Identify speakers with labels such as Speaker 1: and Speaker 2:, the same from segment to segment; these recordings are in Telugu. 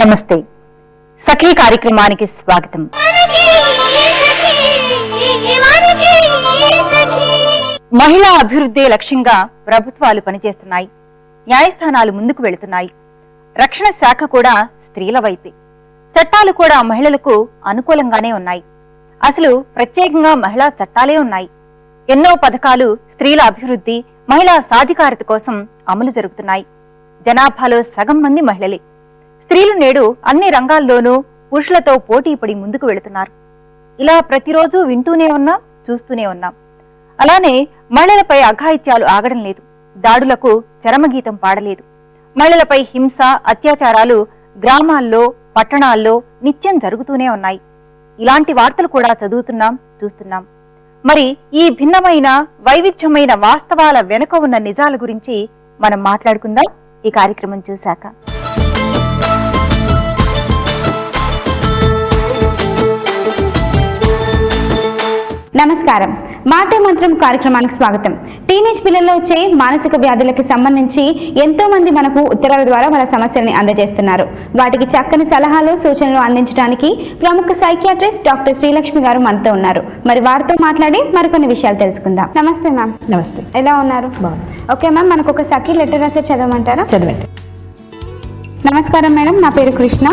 Speaker 1: నమస్తే. సఖీ కార్యక్రమానికి స్వాగతం. మహిళా అభివృద్ధి లక్ష్యంగా ప్రభుత్వాలు పనిచేస్తున్నాయి. న్యాయస్థానాలు ముందుకు వెళుతున్నాయి. రక్షణ శాఖ కూడా స్త్రీల వైపే. చట్టాలు కూడా మహిళలకు అనుకూలంగానే ఉన్నాయి. అసలు ప్రత్యేకంగా మహిళా చట్టాలే ఉన్నాయి. ఎన్నో పథకాలు స్త్రీల అభివృద్ధి, మహిళా సాధికారత కోసం అమలు జరుగుతున్నాయి. జనాభాలో సగం మంది మహిళలే. స్త్రీలు నేడు అన్ని రంగాల్లోనూ పురుషులతో పోటీ పడి ముందుకు వెళుతున్నారు. ఇలా ప్రతిరోజు వింటూనే ఉన్నాం, చూస్తూనే ఉన్నాం. అలానే మహిళలపై అఘాయిత్యాలు ఆగడం లేదు. దాడులకు చరమగీతం పాడలేదు. మహిళలపై హింస, అత్యాచారాలు గ్రామాల్లో, పట్టణాల్లో నిత్యం జరుగుతూనే ఉన్నాయి. ఇలాంటి వార్తలు కూడా చదువుతున్నాం, చూస్తున్నాం. మరి ఈ భిన్నమైన, వైవిధ్యమైన వాస్తవాల వెనుక ఉన్న నిజాల గురించి మనం మాట్లాడుకుందాం ఈ కార్యక్రమం చూశాక.
Speaker 2: నమస్కారం. మాటే మంత్రం కార్యక్రమానికి స్వాగతం. టీనేజ్ పిల్లల్లో వచ్చే మానసిక వ్యాధులకు సంబంధించి ఎంతో మంది మనకు ఉత్తరాల ద్వారా వాళ్ళ సమస్యల్ని అందజేస్తున్నారు. వాటికి చక్కని సలహాలు, సూచనలు అందించడానికి ప్రముఖ సైకియాట్రిస్ట్ డాక్టర్ శ్రీలక్ష్మి గారు మనతో ఉన్నారు. మరి వారితో మాట్లాడి మరికొన్ని విషయాలు తెలుసుకుందాం. నమస్తే మ్యామ్.
Speaker 3: నమస్తే.
Speaker 2: ఎలా ఉన్నారు? ఓకే మ్యామ్, మనకు ఒక సఖీ లెటర్ రాసే చదవమంటారా?
Speaker 3: చదవండి.
Speaker 2: నమస్కారం మేడం, నా పేరు కృష్ణ.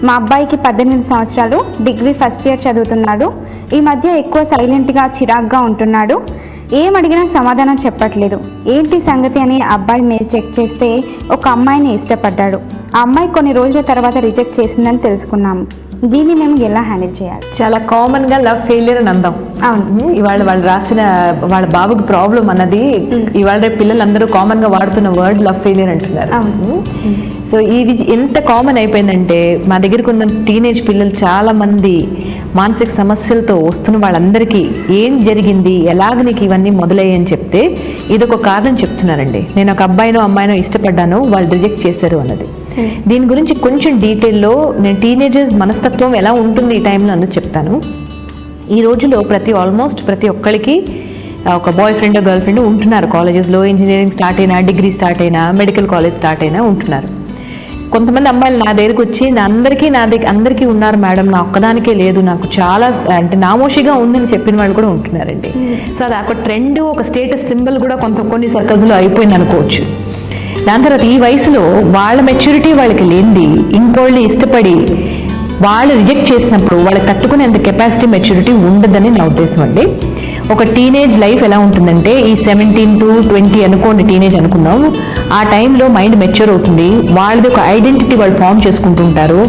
Speaker 2: మా అబ్బాయికి 18 సంవత్సరాలు, డిగ్రీ ఫస్ట్ ఇయర్ చదువుతున్నాడు. ఈ మధ్య ఎక్కువ సైలెంట్గా, చిరాగ్గా ఉంటున్నాడు. ఏం అడిగినా సమాధానం చెప్పట్లేదు. ఏంటి సంగతి అని అబ్బాయి మీరు చెక్ చేస్తే ఒక అమ్మాయిని ఇష్టపడ్డాడు. ఆ అమ్మాయి కొన్ని రోజుల తర్వాత రిజెక్ట్ చేసిందని తెలుసుకున్నాము. దీన్ని మేము ఎలా హ్యాండిల్ చేయాలి?
Speaker 3: చాలా కామన్ గా లవ్ ఫెయిలియర్ అని అందాం.
Speaker 2: అవును,
Speaker 3: ఇవాళ వాళ్ళు రాసిన వాళ్ళ బాబుకి ప్రాబ్లం అన్నది ఇవాళ పిల్లలందరూ కామన్ గా వాడుతున్న వర్డ్ లవ్ ఫెయిలియర్ అంటున్నారు. సో ఇది ఎంత కామన్ అయిపోయిందంటే మా దగ్గరకు ఉన్న టీనేజ్ పిల్లలు చాలా మంది మానసిక సమస్యలతో వస్తున్న వాళ్ళందరికీ ఏం జరిగింది, ఎలాగ నీకు ఇవన్నీ మొదలయ్యాయని చెప్తే ఇదొక కారణం చెప్తున్నారండి. నేను ఒక అబ్బాయినో అమ్మాయినో ఇష్టపడ్డాను, వాళ్ళు రిజెక్ట్ చేశారు అన్నది. దీని గురించి కొంచెం డీటెయిల్లో నేను టీనేజర్స్ మనస్తత్వం ఎలా ఉంటుంది ఈ టైంలో అన్నది చెప్తాను. ఈ రోజులో ఆల్మోస్ట్ ప్రతి ఒక్కరికి ఒక బాయ్ ఫ్రెండ్, గర్ల్ ఫ్రెండ్ ఉంటున్నారు. కాలేజెస్లో ఇంజనీరింగ్ స్టార్ట్ అయినా, డిగ్రీ స్టార్ట్ అయినా, మెడికల్ కాలేజ్ స్టార్ట్ అయినా ఉంటున్నారు. కొంతమంది అమ్మాయిలు నా దగ్గరికి వచ్చి అందరికీ ఉన్నారు మేడం, నా ఒక్కదానికే లేదు, నాకు చాలా అంటే నామోషిగా ఉందని చెప్పిన వాళ్ళు కూడా ఉంటున్నారండి. సో అది ఒక ట్రెండ్, ఒక స్టేటస్ సింబల్ కూడా కొన్ని సర్కిల్స్లో అయిపోయింది అనుకోవచ్చు. దాని తర్వాత ఈ వయసులో వాళ్ళ మెచ్యూరిటీ వాళ్ళకి లేనిది ఇంకోళ్ళని ఇష్టపడి వాళ్ళు రిజెక్ట్ చేసినప్పుడు వాళ్ళకి తట్టుకునేంత కెపాసిటీ, మెచ్యూరిటీ ఉండదని నా ఉద్దేశం అండి. ఒక టీనేజ్ లైఫ్ ఎలా ఉంటుందంటే, ఈ 17 to 20 అనుకోండి, టీనేజ్ అనుకుందాం. ఆ టైంలో మైండ్ మెచ్యూర్ అవుతుంది. వాళ్ళది ఒక ఐడెంటిటీ వాళ్ళు ఫామ్ చేసుకుంటుంటారు.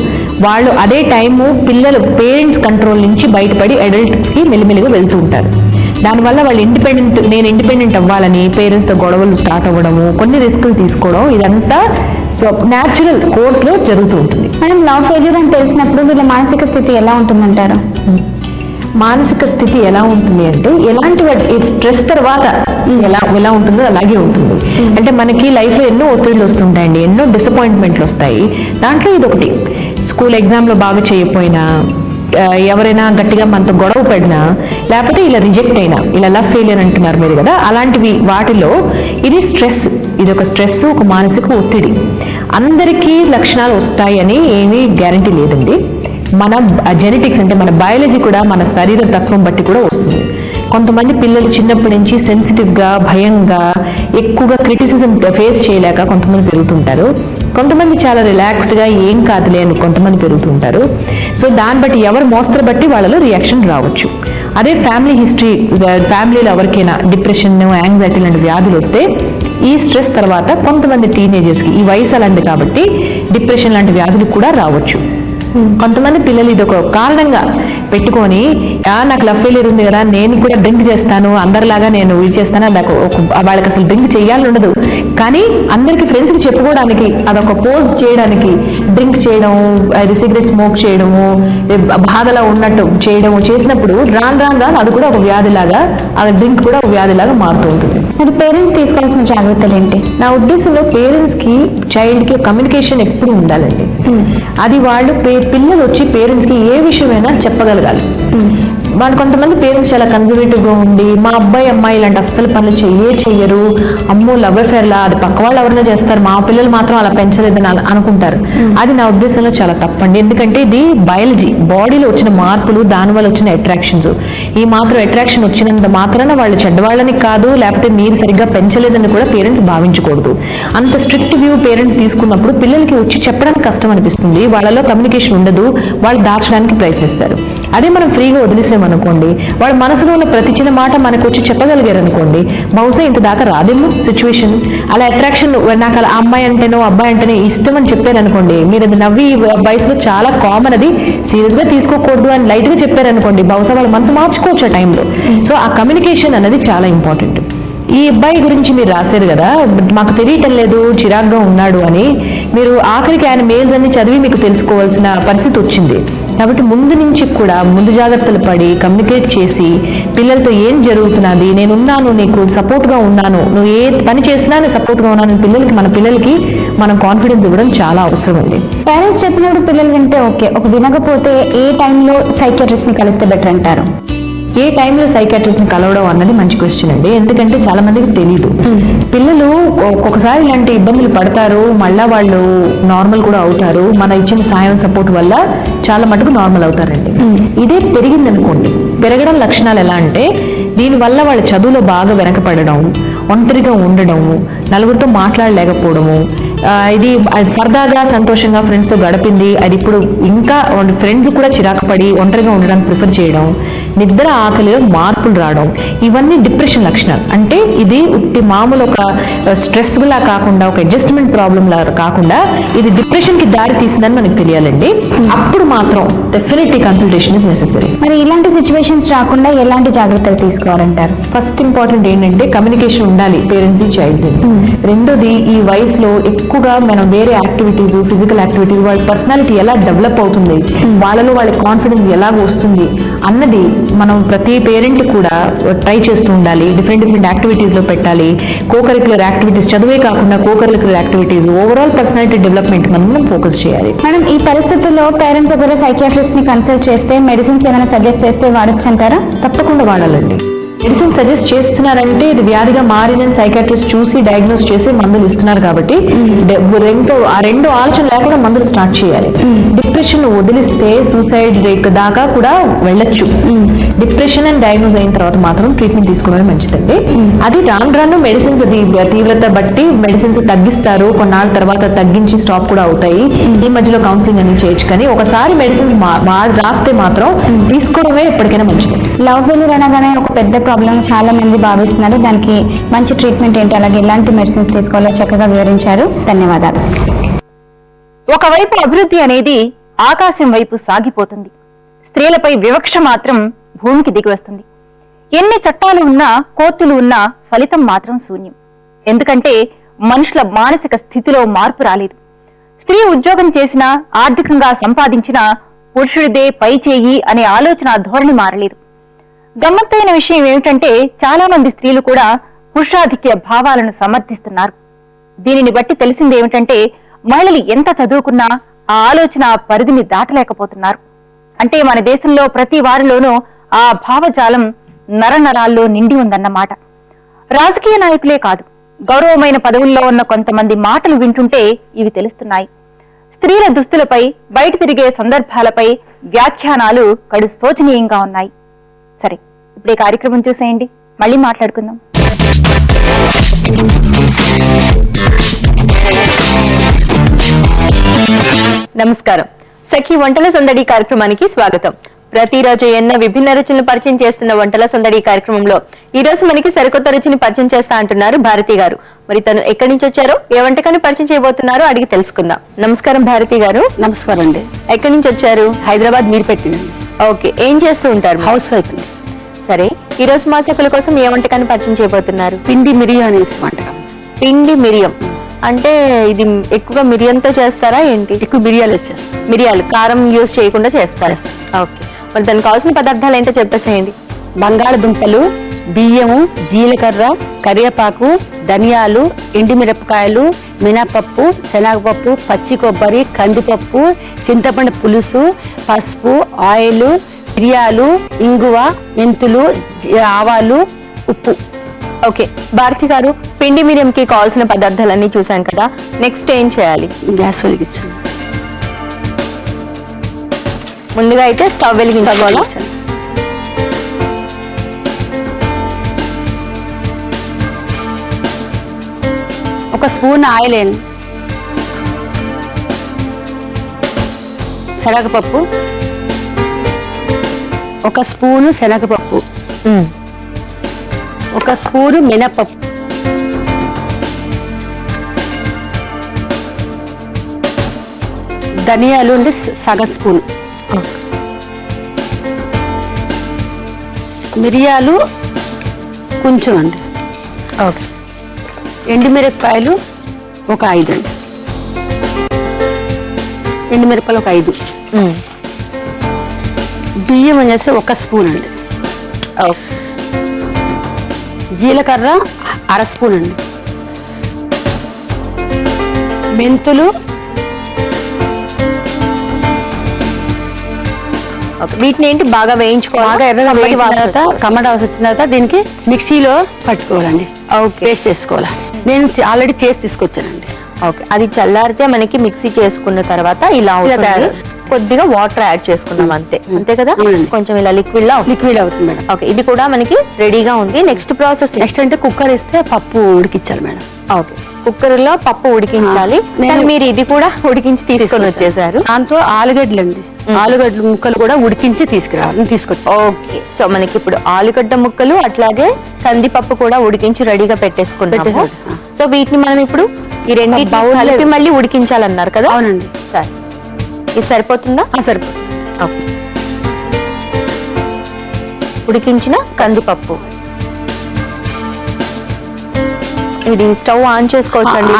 Speaker 3: వాళ్ళు అదే టైము పిల్లలు పేరెంట్స్ కంట్రోల్ నుంచి బయటపడి అడల్ట్కి మెల్లిమెల్లిగా వెళ్తూ ఉంటారు. దానివల్ల వాళ్ళు నేను ఇండిపెండెంట్ అవ్వాలని పేరెంట్స్తో గొడవలు స్టార్ట్ అవ్వడము, కొన్ని రిస్కులు తీసుకోవడం, ఇదంతా న్యాచురల్ కోర్స్లో జరుగుతూ ఉంటుంది.
Speaker 2: మేడం, లవ్ ఫెయిల్యూర్ అని తెలిసినప్పుడు వీళ్ళ మానసిక స్థితి ఎలా ఉంటుందంటారు?
Speaker 3: మానసిక స్థితి ఎలా ఉంటుంది అంటే, ఎలాంటి స్ట్రెస్ తర్వాత ఎలా ఉంటుందో అలాగే ఉంటుంది. అంటే మనకి లైఫ్లో ఎన్నో ఒత్తిళ్ళు వస్తుంటాయండి, ఎన్నో డిసప్పాయింట్మెంట్లు వస్తాయి. దాంట్లో ఇది ఒకటి. స్కూల్ ఎగ్జామ్లో బాగా చేయకపోయినా, ఎవరైనా గట్టిగా మనతో గొడవ పడినా, లేకపోతే ఇలా రిజెక్ట్ అయినా, ఇలా లవ్ ఫెయిలియర్ అంటున్నారు మీరు కదా, అలాంటివి వాటిలో ఇది స్ట్రెస్. ఇది ఒక స్ట్రెస్, ఒక మానసిక ఒత్తిడి. అందరికీ లక్షణాలు వస్తాయి అని ఏమీ గ్యారంటీ లేదండి. మన జెనెటిక్స్ అంటే మన బయాలజీ కూడా మన శరీర తత్వం బట్టి కూడా వస్తుంది. కొంతమంది పిల్లలు చిన్నప్పటి నుంచి సెన్సిటివ్గా, భయంగా, ఎక్కువగా క్రిటిసిజం ఫేస్ చేయలేక కొంతమంది పెరుగుతుంటారు. కొంతమంది చాలా రిలాక్స్డ్గా ఏం కాదులే అని కొంతమంది పెరుగుతుంటారు. సో దాన్ని బట్టి ఎవరు మోస్తరు బట్టి వాళ్ళలో రియాక్షన్ రావచ్చు. అదే ఫ్యామిలీ హిస్టరీ, ఫ్యామిలీలో ఎవరికైనా డిప్రెషన్, యాంగ్జైటీ లాంటి వ్యాధులు వస్తే ఈ స్ట్రెస్ తర్వాత కొంతమంది టీనేజర్స్కి, ఈ వయసు అలాంటి కాబట్టి డిప్రెషన్ లాంటి వ్యాధులు కూడా రావచ్చు. కొంతమంది పిల్లలు ఇది ఒక కారణంగా పెట్టుకొని, నాకు లవ్ ఫెయిలియర్ ఉంది కదా, నేను కూడా డ్రింక్ చేస్తాను, అందరిలాగా నేను ఇది చేస్తాను, వాళ్ళకి అసలు డ్రింక్ చేయాలని ఉండదు, కానీ అందరికి ఫ్రెండ్స్కి చెప్పుకోవడానికి, అదొక పోజ్ చేయడానికి డ్రింక్ చేయడం, అది సిగరెట్ స్మోక్ చేయడము, బాధలా ఉన్నట్టు చేయడము చేసినప్పుడు రాను అది కూడా ఒక వ్యాధిలాగా, అది డ్రింక్ కూడా ఒక వ్యాధిలాగా మారుతూ ఉంటుంది.
Speaker 2: మరి పేరెంట్స్ తీసుకోవాల్సిన జాగ్రత్తలు ఏంటి?
Speaker 3: నా ఉద్దేశంలో పేరెంట్స్కి, చైల్డ్కి కమ్యూనికేషన్ ఎప్పుడు ఉండాలండి. అది వాళ్ళు పిల్లలు వచ్చి పేరెంట్స్కి ఏ విషయమైనా చెప్పగలగాలి. మన కొంతమంది పేరెంట్స్ చాలా కన్జర్వేటివ్ గా ఉండి మా అబ్బాయి అమ్మాయి ఇలాంటి అస్సలు పనులు చెయ్యరు, అమ్మో లవ్ అఫేర్ లా, అది పక్క వాళ్ళు ఎవరైనా చేస్తారు, మా పిల్లలు మాత్రం అలా పెంచలేదని అనుకుంటారు. అది నా ఉద్దేశంలో చాలా తప్పండి. ఎందుకంటే ఇది బయాలజీ, బాడీలో వచ్చిన మార్పులు, దానివల్ల వచ్చిన అట్రాక్షన్స్. ఈ మాత్రం అట్రాక్షన్ వచ్చినంత మాత్రాన వాళ్ళు చెడ్డవాళ్ళని కాదు, లేకపోతే మీరు సరిగ్గా పెంచలేదని కూడా పేరెంట్స్ భావించకూడదు. అంత స్ట్రిక్ట్ వ్యూ పేరెంట్స్ తీసుకున్నప్పుడు పిల్లలకి వచ్చి చెప్పడానికి కష్టం అనిపిస్తుంది, వాళ్ళలో కమ్యూనికేషన్ ఉండదు, వాళ్ళు దాచడానికి ప్రయత్నిస్తారు. అదే మనం ఫ్రీగా వదిలేసామనుకోండి, వాళ్ళ మనసులో ఉన్న ప్రతి చిన్న మాట మనకు వచ్చి చెప్పగలిగారు అనుకోండి, బహుశా ఇంత దాకా రాదేమో సిచ్యువేషన్. అలా అట్రాక్షన్, నాకు అలా అమ్మాయి అంటేనో అబ్బాయి అంటేనే ఇష్టం అని చెప్పారనుకోండి, మీరు అది నవ్వి వయసులో చాలా కామన్, అది సీరియస్ గా తీసుకోకూడదు అని లైట్ గా చెప్పారనుకోండి, బహుశా వాళ్ళ మనసు మార్చుకోవచ్చు ఆ టైంలో. సో ఆ కమ్యూనికేషన్ అనేది చాలా ఇంపార్టెంట్. ఈ అబ్బాయి గురించి మీరు రాశారు కదా, మాకు తెలియటం లేదు, చిరాగ్గా ఉన్నాడు అని. మీరు ఆఖరికి ఆయన మెయిల్స్ అన్ని చదివి మీకు తెలుసుకోవాల్సిన పరిస్థితి వచ్చింది. కాబట్టి ముందు నుంచి కూడా ముందు జాగ్రత్తలు పడి కమ్యూనికేట్ చేసి పిల్లలతో ఏం జరుగుతున్నది, నేనున్నాను, నీకు సపోర్ట్గా ఉన్నాను, నువ్వు ఏ పని చేసినా నేను సపోర్ట్గా ఉన్నాను మన పిల్లలకి మనం కాన్ఫిడెన్స్ ఇవ్వడం చాలా అవసరం అండి.
Speaker 2: పేరెంట్స్ చెప్పినప్పుడు పిల్లలు వింటే ఓకే, ఒక వినకపోతే ఏ టైంలో సైకియాట్రిస్ట్ ని కలిస్తే బెటర్ అంటారు?
Speaker 3: ఏ టైంలో సైకాట్రిస్ట్ ని కలవడం అన్నది మంచి క్వశ్చన్ అండి. ఎందుకంటే చాలా మందికి తెలియదు. పిల్లలు ఒక్కొక్కసారి ఇలాంటి ఇబ్బందులు పడతారు, మళ్ళా వాళ్ళు నార్మల్ కూడా అవుతారు. మన ఇచ్చిన సాయం సపోర్ట్ వల్ల చాలా మటుకు నార్మల్ అవుతారండి. ఇదే పెరిగిందనుకోండి, పెరగడం లక్షణాలు ఎలా అంటే, దీనివల్ల వాళ్ళ చదువులో బాగా వెనకపడడం, ఒంటరిగా ఉండడము, నలుగురితో మాట్లాడలేకపోవడము, ఇది సరదాగా సంతోషంగా ఫ్రెండ్స్తో గడిపింది అది ఇప్పుడు ఇంకా ఫ్రెండ్స్ కూడా చిరాకు పడి ఒంటరిగా ఉండడానికి ప్రిఫర్ చేయడం, నిద్ర ఆకలిలో మార్పులు రావడం, ఇవన్నీ డిప్రెషన్ లక్షణాలు. అంటే ఇది ఉట్టి మామూలు ఒక స్ట్రెస్ లా కాకుండా, ఒక అడ్జస్ట్మెంట్ ప్రాబ్లం లా కాకుండా ఇది డిప్రెషన్ కి దారి తీసిందని మనకు తెలియాలండి. అప్పుడు మాత్రం డెఫినెట్లీ కన్సల్టేషన్ ఇస్ నెసెసరీ.
Speaker 2: మరి ఇలాంటి సిచ్యువేషన్స్ రాకుండా ఎలాంటి జాగ్రత్తలు తీసుకోవాలంటారు?
Speaker 3: ఫస్ట్ ఇంపార్టెంట్ ఏంటంటే కమ్యూనికేషన్ ఉండాలి పేరెంట్స్ చైల్డ్. రెండోది, ఈ వయసులో ఎక్కువగా మనం వేరే యాక్టివిటీస్, ఫిజికల్ యాక్టివిటీస్, వాళ్ళ పర్సనాలిటీ ఎలా డెవలప్ అవుతుంది, వాళ్ళలో వాళ్ళ కాన్ఫిడెన్స్ ఎలా వస్తుంది అన్నది మనం ప్రతి పేరెంట్ కూడా ట్రై చేస్తూ ఉండాలి. డిఫరెంట్ యాక్టివిటీస్ లో పెట్టాలి. కోకరిక్యులర్ యాక్టివిటీస్, చదువే కాకుండా co-curricular activities, overall personality development మనం ఫోకస్ చేయాలి.
Speaker 2: మేడం, ఈ పరిస్థితుల్లో పేరెంట్స్ ఒకవేళ సైకియాట్రిస్ట్ ని కన్సల్ట్ చేస్తే మెడిసిన్స్ ఏమైనా సజెస్ట్ చేస్తే వాడచ్చు అంటారా?
Speaker 3: తప్పకుండా వాడాలండి. మెడిసిన్ సజెస్ట్ చేస్తున్నారంటే ఇది వ్యాధిగా మారిందని సైకాట్రిస్ట్ చూసి డయాగ్నోస్ చేసి మందులు ఇస్తున్నారు కాబట్టి రెండు ఆలోచన లేకుండా మందులు స్టార్ట్ చేయాలి. డిప్రెషన్ వదిలిస్తే సూసైడ్ రేట్ దాకా కూడా వెళ్ళొచ్చు. డిప్రెషన్ అని డయాగ్నోస్ అయిన తర్వాత మాత్రం ట్రీట్మెంట్ తీసుకోవడం మంచిదండి. అది రాను మెడిసిన్స్ తీవ్రత బట్టి మెడిసిన్స్ తగ్గిస్తారు, కొన్నాళ్ళ తర్వాత తగ్గించి స్టాప్ కూడా అవుతాయి. ఈ మధ్యలో కౌన్సిలింగ్ అనేది చేయొచ్చు. కానీ ఒకసారి మెడిసిన్స్ రాస్తే మాత్రం తీసుకోవడమే ఎప్పటికైనా మంచిది.
Speaker 2: లవ్ ఫెయిల్యూర్ అనగానే ఒక పెద్ద ప్రాబ్లం చాలా మంది భావిస్తున్నారు. దానికి మంచి ట్రీట్మెంట్ ఏంటి, అలాగే ఎలాంటి మెడిసిన్స్ తీసుకోవాలో చక్కగా వివరించారు. ధన్యవాదాలు.
Speaker 1: ఒకవైపు అభివృద్ధి అనేది ఆకాశం వైపు సాగిపోతుంది, స్త్రీలపై వివక్ష మాత్రం భూమికి దిగి వస్తుంది. ఎన్ని చట్టాలు ఉన్నా, కోర్టులు ఉన్నా ఫలితం మాత్రం శూన్యం. ఎందుకంటే మనుషుల మానసిక స్థితిలో మార్పు రాలేదు. స్త్రీ ఉద్యోగం చేసినా, ఆర్థికంగా సంపాదించినా పురుషుడిదే పై చేయి అనే ఆలోచన ధోరణి మారలేదు. గమ్మత్తైన విషయం ఏమిటంటే, చాలా మంది స్త్రీలు కూడా పురుషాధిక్య భావాలను సమర్థిస్తున్నారు. దీనిని బట్టి తెలిసిందేమిటంటే, మహిళలు ఎంత చదువుకున్నా ఆ ఆలోచన పరిధిని దాటలేకపోతున్నారు. అంటే మన దేశంలో ప్రతి వారిలోనూ ఆ భావజాలం నరనరాల్లో నిండి ఉందన్నమాట. రాజకీయ నాయకులే కాదు, గౌరవమైన పదవుల్లో ఉన్న కొంతమంది మాటలు వింటుంటే ఇవి తెలుస్తున్నాయి. స్త్రీల దుస్తులపై, బయట తిరిగే సందర్భాలపై వ్యాఖ్యానాలు కడు శోచనీయంగా ఉన్నాయి. సరే, ఇప్పుడు ఈ కార్యక్రమం చూసేయండి, మళ్ళీ మాట్లాడుకుందాం.
Speaker 4: నమస్కారం. సఖి వంటల సందడి కార్యక్రమానికి స్వాగతం. ప్రతిరోజు ఎన్నో విభిన్న రుచులను పరిచయం చేస్తున్న వంటల సందడి కార్యక్రమంలో ఈ రోజు మనకి సరికొత్త రుచిని పరిచయం చేస్తా అంటున్నారు భారతి గారు. మరి తను ఎక్కడి నుంచి వచ్చారో, ఏ వంటకాన్ని పరిచయం చేయబోతున్నారో అడిగి తెలుసుకుందాం. నమస్కారం భారతి గారు.
Speaker 5: నమస్కారం అండి.
Speaker 4: ఎక్కడి నుంచి వచ్చారు?
Speaker 5: హైదరాబాద్ మీర్పేట.
Speaker 4: ఓకే, ఏం చేస్తూ ఉంటారు?
Speaker 5: హౌస్ వైఫ్ అండి.
Speaker 4: సరే, ఈ రోజు మా సఖుల కోసం ఏ వంటకాన్ని పరిచయం చేయబోతున్నారు?
Speaker 5: పిండి మిరియం అనేసి వంటకం.
Speaker 4: పిండి మిరియం అంటే ఇది ఎక్కువగా మిరియంతో చేస్తారా ఏంటి?
Speaker 5: ఎక్కువ మిరియాలు వేసి చేస్తాం.
Speaker 4: మిరియాలు, కారం యూజ్ చేయకుండా చేస్తారా? ఓకే, మరి దానికి కావాల్సిన పదార్థాలు ఏంటో చెప్పేసేయండి.
Speaker 5: బంగాళదుంపలు, బియ్యము, జీలకర్ర, కరివేపాకు, ధనియాలు, ఎండుమిరపకాయలు, మినపప్పు, శనగపప్పు, పచ్చి కొబ్బరి, కందిపప్పు, చింతపండు పులుసు, పసుపు, ఆయిల్, మిరియాలు, ఇంగువ, మెంతులు, ఆవాలు, ఉప్పు.
Speaker 4: ఓకే భారతి గారు, పిండి మిరియంకి కావాల్సిన పదార్థాలన్నీ చూసాం కదా, నెక్స్ట్ ఏం చేయాలి?
Speaker 5: గ్యాస్ వెలిగించండి.
Speaker 4: ముందుగా అయితే స్టవ్ వెలిగించుకోవాలా?
Speaker 5: ఒక స్పూన్ ఆయిల్ వేయండి. శనగపప్పు, ఒక స్పూను శనగపప్పు, ఒక స్పూను మినపప్పు, ధనియాలు అంటే సగం స్పూన్, మిరియాలు కొంచెం అండి,
Speaker 4: ఓకే
Speaker 5: ఎండుమిరపకాయలు ఒక 5 అండి, ఎండుమిరపకాయలు ఒక 5, బియ్యం వచ్చేసి ఒక స్పూన్ అండి, జీలకర్ర 1/2 స్పూన్ అండి, మెంతులు
Speaker 4: వీటిని ఏంటి బాగా వేయించుకోవాలి,
Speaker 5: బాగా ఎర్రగా వేయించిన తర్వాత కమ్మటి వాసన వచ్చిన తర్వాత దీనికి మిక్సీలో పట్టుకోవాలండి, పేస్ట్ చేసుకోవాలి. నేను ఆల్రెడీ చేసి తీసుకొచ్చానండి.
Speaker 4: ఓకే అది చల్లారితే మనకి మిక్సీ చేసుకున్న తర్వాత ఇలా అవుతుంది. కొద్దిగా వాటర్ యాడ్ చేసుకున్నాం అంతే, అంతే కదా, కొంచెం ఇలా లిక్విడ్
Speaker 5: అవుతుంది మేడం.
Speaker 4: ఓకే ఇది కూడా మనకి రెడీగా ఉంది. నెక్స్ట్ ప్రాసెస్
Speaker 5: నెక్స్ట్ అంటే కుక్కర్ ఇస్తే పప్పు ఉడికించాలి మేడం.
Speaker 4: ఓకే కుక్కర్ లో పప్పు ఉడికించాలి. మీరు ఇది కూడా ఉడికించి తీసుకొని వచ్చేసారు.
Speaker 5: దాంతో ఆలుగడ్డలు ముక్కలు కూడా ఉడికించి తీసుకొచ్చి.
Speaker 4: ఓకే సో మనకి ఇప్పుడు ఆలుగడ్డ ముక్కలు అట్లాగే కందిపప్పు కూడా ఉడికించి రెడీగా పెట్టేసుకున్నాము. సో వీటిని మనం ఇప్పుడు ఈ రెండు కలిపి మళ్ళీ ఉడికించాలన్నారు కదా?
Speaker 5: అవునండి.
Speaker 4: సరే ఇది సరిపోతుందా?
Speaker 5: సరిపోతుంది.
Speaker 4: ఓకే ఉడికించిన కందిపప్పు ఇది స్టవ్ ఆన్ చేసుకోవచ్చండి,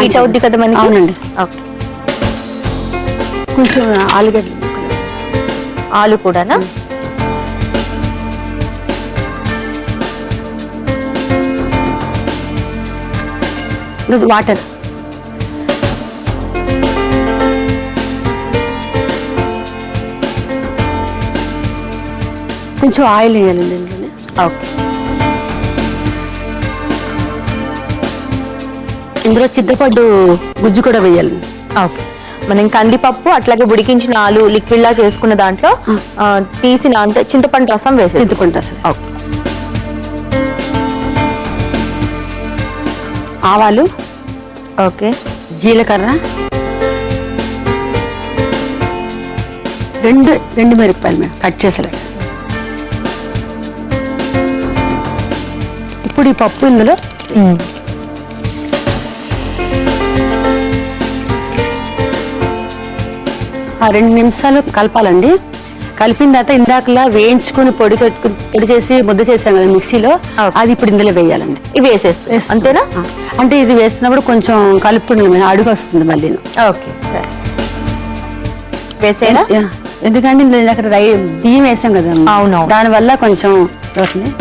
Speaker 4: హీట్ అవుద్ది కదా మనకి?
Speaker 5: అవునండి.
Speaker 4: ఓకే
Speaker 5: కొంచెం ఆలుగడ్డ
Speaker 4: ఆలు కూడానా?
Speaker 5: వాటర్ కొంచెం ఆయిల్ వేయాలండి ఇందులోనే.
Speaker 4: ఓకే
Speaker 5: ఇందులో చింతపండు గుజ్జు కూడా వేయాలి.
Speaker 4: ఓకే మనం కందిపప్పు అట్లాగే ఉడికించిన ఆలు లిక్విడ్ లా చేసుకున్న దాంట్లో తీసిన అంతే చింతపండు రసం వేసి
Speaker 5: చింతపండు రసం, ఆవాలు,
Speaker 4: ఓకే
Speaker 5: జీలకర్ర, రెండు మిరపకాయలు మేము కట్ చేసలేదు. ఇప్పుడు ఈ పప్పు ఇందులో ఆ 2 నిమిషాలు కలపాలండి. కలిపిన తర్వాత ఇందాకలా వేయించుకుని పొడి చేసి ముద్ద చేసాం కదా మిక్సీలో, అది ఇప్పుడు ఇందులో వేయాలండి.
Speaker 4: ఇవి వేసేస్తే అంతేనా?
Speaker 5: అంటే ఇది వేస్తున్నప్పుడు కొంచెం కలుపుతుండే అడుగు వస్తుంది మళ్ళీ.
Speaker 4: ఓకే సరే వేసేనా?
Speaker 5: ఎందుకంటే ఇందులో అక్కడ బియ్యం వేసాం కదా,
Speaker 4: అవును,
Speaker 5: దానివల్ల కొంచెం అవుతుంది.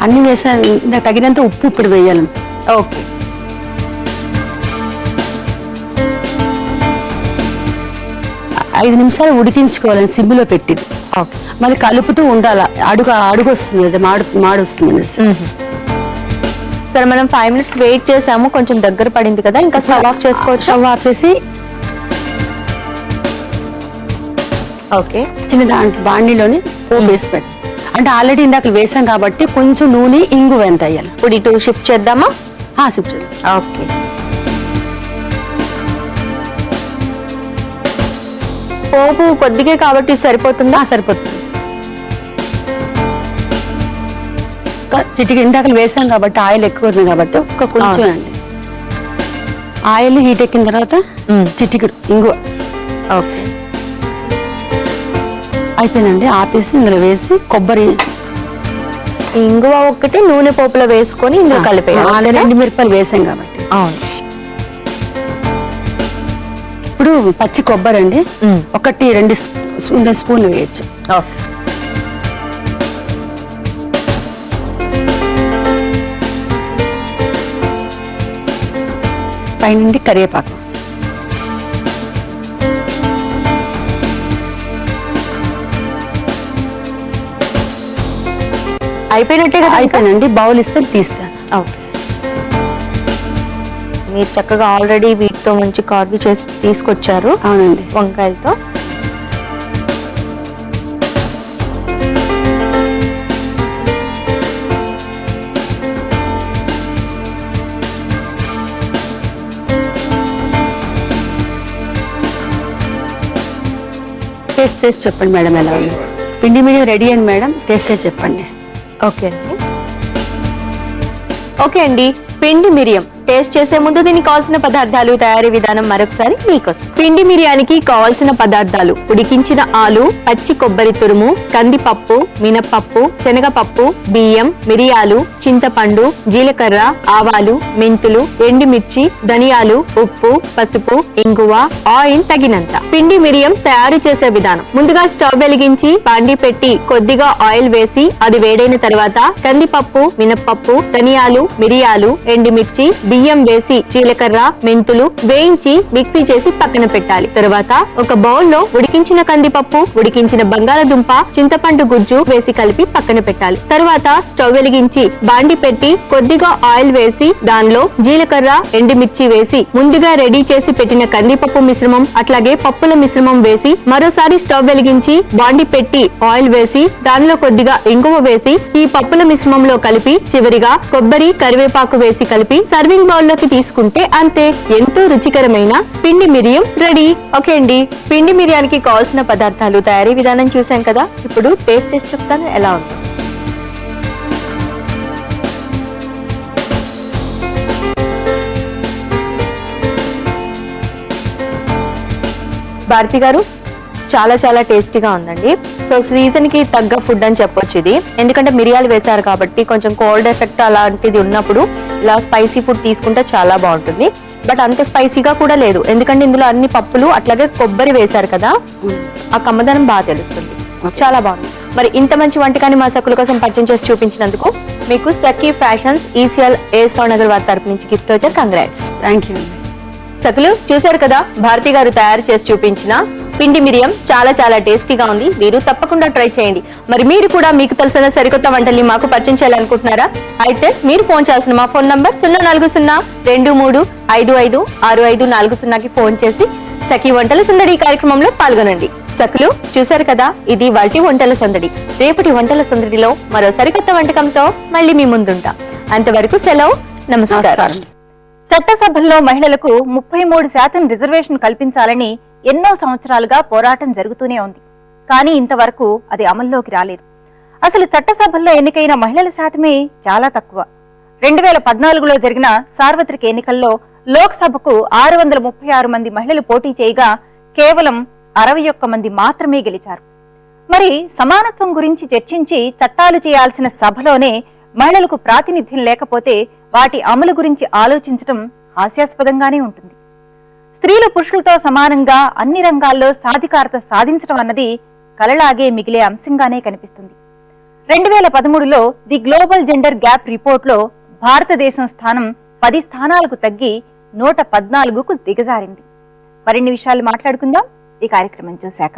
Speaker 5: అన్ని వేసాను, తగినంత ఉప్పు ఇప్పుడు వేయాలి.
Speaker 4: ఓకే
Speaker 5: 5 నిమిషాలు ఉడికించుకోవాలని సిమ్లో పెట్టి మళ్ళీ కలుపుతూ ఉండాలి. అడుగు వస్తుంది కదా, మాడు వస్తుంది.
Speaker 4: సరే మనం 5 minutes వెయిట్ చేసాము, కొంచెం దగ్గర పడింది కదా, ఇంకా స్టవ్ ఆఫ్ చేసుకోవచ్చు.
Speaker 5: స్టవ్ ఆఫ్ చేసి
Speaker 4: ఓకే
Speaker 5: చిన్న దాంట్లో బాండీలోని వేసి పెట్టి, అంటే ఆల్రెడీ ఇందాక వేసాం కాబట్టి కొంచెం నూనె, ఇంగువ ఎంత వేయాలి.
Speaker 4: ఇప్పుడు ఇటు షిఫ్ట్ చేద్దామా?
Speaker 5: షిఫ్ట్ చేద్దాం.
Speaker 4: ఓకే పోపు కొద్దిగా కాబట్టి సరిపోతుందా?
Speaker 5: సరిపోతుంది. చిటికి ఇందాక వేసాం కాబట్టి ఆయిల్ ఎక్కువ ఉంది కాబట్టి ఒక కొంచెం అండి. ఆయిల్ హీట్ ఎక్కిన తర్వాత చిటికెడు ఇంగువ.
Speaker 4: ఓకే
Speaker 5: అయిపోయిందండి. ఆపేసి ఇందులో వేసి కొబ్బరి,
Speaker 4: ఇంగువ ఒకటి నూనె పోపులో వేసుకొని ఇందులో కలిపేయాలి.
Speaker 5: 2 మిరపకాయలు వేసాం కాబట్టి.
Speaker 4: అవును.
Speaker 5: ఇప్పుడు పచ్చి కొబ్బరి అండి, 1-2 స్పూన్లు వేయచ్చు. పైనుండి కరివేపాకు,
Speaker 4: అయిపోయినట్టే కదా?
Speaker 5: అయిపోయినండి. బౌల్ ఇస్తే తీస్తాను.
Speaker 4: ఓకే, మీరు చక్కగా ఆల్రెడీ వీటితో మంచి కార్వి చేసి తీసుకొచ్చారు.
Speaker 5: అవునండి.
Speaker 4: వంకాయలతో.
Speaker 5: టేస్ట్ చేసి చెప్పండి మేడం ఎలా ఉంది. పిండి మీడియం రెడీ అండి మేడం, టేస్ట్ చేసి చెప్పండి.
Speaker 4: ఓకే అండి. ఓకే అండి, పిండి మిరియం టేస్ట్ చేసే ముందు దీనికి కావాల్సిన పదార్థాలు, తయారీ విధానం మరొకసారి మీకోసం. పిండి మిరియానికి కావాల్సిన పదార్థాలు: ఉడికించిన ఆలు, పచ్చి కొబ్బరి తురుము, కందిపప్పు, మినపప్పు, శనగపప్పు, బియ్యం, మిరియాలు, చింతపండు, జీలకర్ర, ఆవాలు, మెంతులు, ఎండుమిర్చి, ధనియాలు, ఉప్పు, పసుపు, ఇంగువ, ఆయిల్ తగినంత. పిండి మిరియం తయారు చేసే విధానం: ముందుగా స్టవ్ వెలిగించి బాండి పెట్టి కొద్దిగా ఆయిల్ వేసి అది వేడైన తర్వాత కందిపప్పు, మినపప్పు, ధనియాలు, మిరియాలు, ఎండుమిర్చి, బియ్యం వేసి జీలకర్ర, మెంతులు వేయించి మిక్సీ చేసి పక్కన పెట్టాలి. తర్వాత ఒక బౌల్ లో ఉడికించిన కందిపప్పు, ఉడికించిన బంగాళదుంప, చింతపండు గుజ్జు వేసి కలిపి పక్కన పెట్టాలి. తర్వాత స్టవ్ వెలిగించి బాండి పెట్టి కొద్దిగా ఆయిల్ వేసి దానిలో జీలకర్ర, ఎండుమిర్చి వేసి ముందుగా రెడీ చేసి పెట్టిన కందిపప్పు మిశ్రమం అట్లాగే పప్పుల మిశ్రమం వేసి మరోసారి స్టవ్ వెలిగించి బాండి పెట్టి ఆయిల్ వేసి దానిలో కొద్దిగా ఇంగువ వేసి ఈ పప్పుల మిశ్రమంలో కలిపి చివరిగా కొబ్బరి, కరివేపాకు వేసి కలిపి సర్వింగ్ బౌల్ లోకి తీసుకుంటే అంతే, ఎంతో రుచికరమైన పిండి మిరియం రెడీ. ఓకే అండి, పిండి మిరియానికి కావాల్సిన పదార్థాలు, తయారీ విధానం చూసాం కదా. ఇప్పుడు టేస్ట్ చేసి చెప్తాను ఎలా ఉంది. భారతి గారు, చాలా చాలా టేస్టీగా ఉందండి. సో సీజన్ కి తగ్గ ఫుడ్ అని చెప్పొచ్చు ఇది. ఎందుకంటే మిరియాలు వేశారు కాబట్టి కొంచెం కోల్డ్ ఎఫెక్ట్ అలాంటిది ఉన్నప్పుడు ఇలా స్పైసీ ఫుడ్ తీసుకుంటే చాలా బాగుంటుంది. బట్ అంత స్పైసీగా కూడా లేదు, ఎందుకంటే ఇందులో అన్ని పప్పులు అట్లాగే కొబ్బరి వేశారు కదా, ఆ కమ్మదనం బాగా తెలుస్తుంది. చాలా బాగుంది. మరి ఇంత మంచి వంటకాన్ని మా సకుల కోసం పరిచయం చేసి చూపించినందుకు మీకు సఖీ ఫ్యాషన్స్ ఈసీఎల్ ఏస్టార్ నగర్ వారి తరపు నుంచి గిఫ్ట్ వచ్చారు. కంగ్రాట్స్.
Speaker 5: Thank you.
Speaker 4: సకులు చూశారు కదా, భారతి గారు తయారు చేసి చూపించిన పిండి మిరియం చాలా చాలా టేస్టీగా ఉంది. మీరు తప్పకుండా ట్రై చేయండి. మరి మీరు కూడా మీకు తెలిసిన సరికొత్త వంటల్ని మాకు పరిచయం చేయాలనుకుంటున్నారా? అయితే మీరు ఫోన్ చేయాల్సిన మా ఫోన్ నంబర్ 04023256540కి ఫోన్ చేసి సఖీ వంటల సందడి కార్యక్రమంలో పాల్గొనండి. సకులు చూశారు కదా, ఇది వాటి వంటల సందడి. రేపటి వంటల సందడిలో మరో సరికొత్త వంటకంతో మళ్ళీ మీ ముందుంటాం. అంతవరకు సెలవు, నమస్కారం.
Speaker 1: చట్టసభల్లో మహిళలకు 33% రిజర్వేషన్ కల్పించాలని ఎన్నో సంవత్సరాలుగా పోరాటం జరుగుతూనే ఉంది. కానీ ఇంతవరకు అది అమల్లోకి రాలేదు. అసలు చట్టసభల్లో ఎన్నికైన మహిళల శాతమే చాలా తక్కువ. 2014లో జరిగిన సార్వత్రిక ఎన్నికల్లో లోక్సభకు 636 మంది మహిళలు పోటీ చేయగా కేవలం 61 మంది మాత్రమే గెలిచారు. మరి సమానత్వం గురించి చర్చించి చట్టాలు చేయాల్సిన సభలోనే మహిళలకు ప్రాతినిధ్యం లేకపోతే వాటి అమలు గురించి ఆలోచించడం హాస్యాస్పదంగానే ఉంటుంది. స్త్రీలు పురుషులతో సమానంగా అన్ని రంగాల్లో సాధికారత సాధించడం అన్నది కలలాగే మిగిలే అంశంగానే కనిపిస్తుంది. 2013లో ది గ్లోబల్ జెండర్ గ్యాప్ రిపోర్ట్లో భారతదేశం స్థానం 10 స్థానాలకు తగ్గి 114కు దిగజారింది. మరిన్ని విషయాలు మాట్లాడుకుందాం ఈ కార్యక్రమం చూశాక.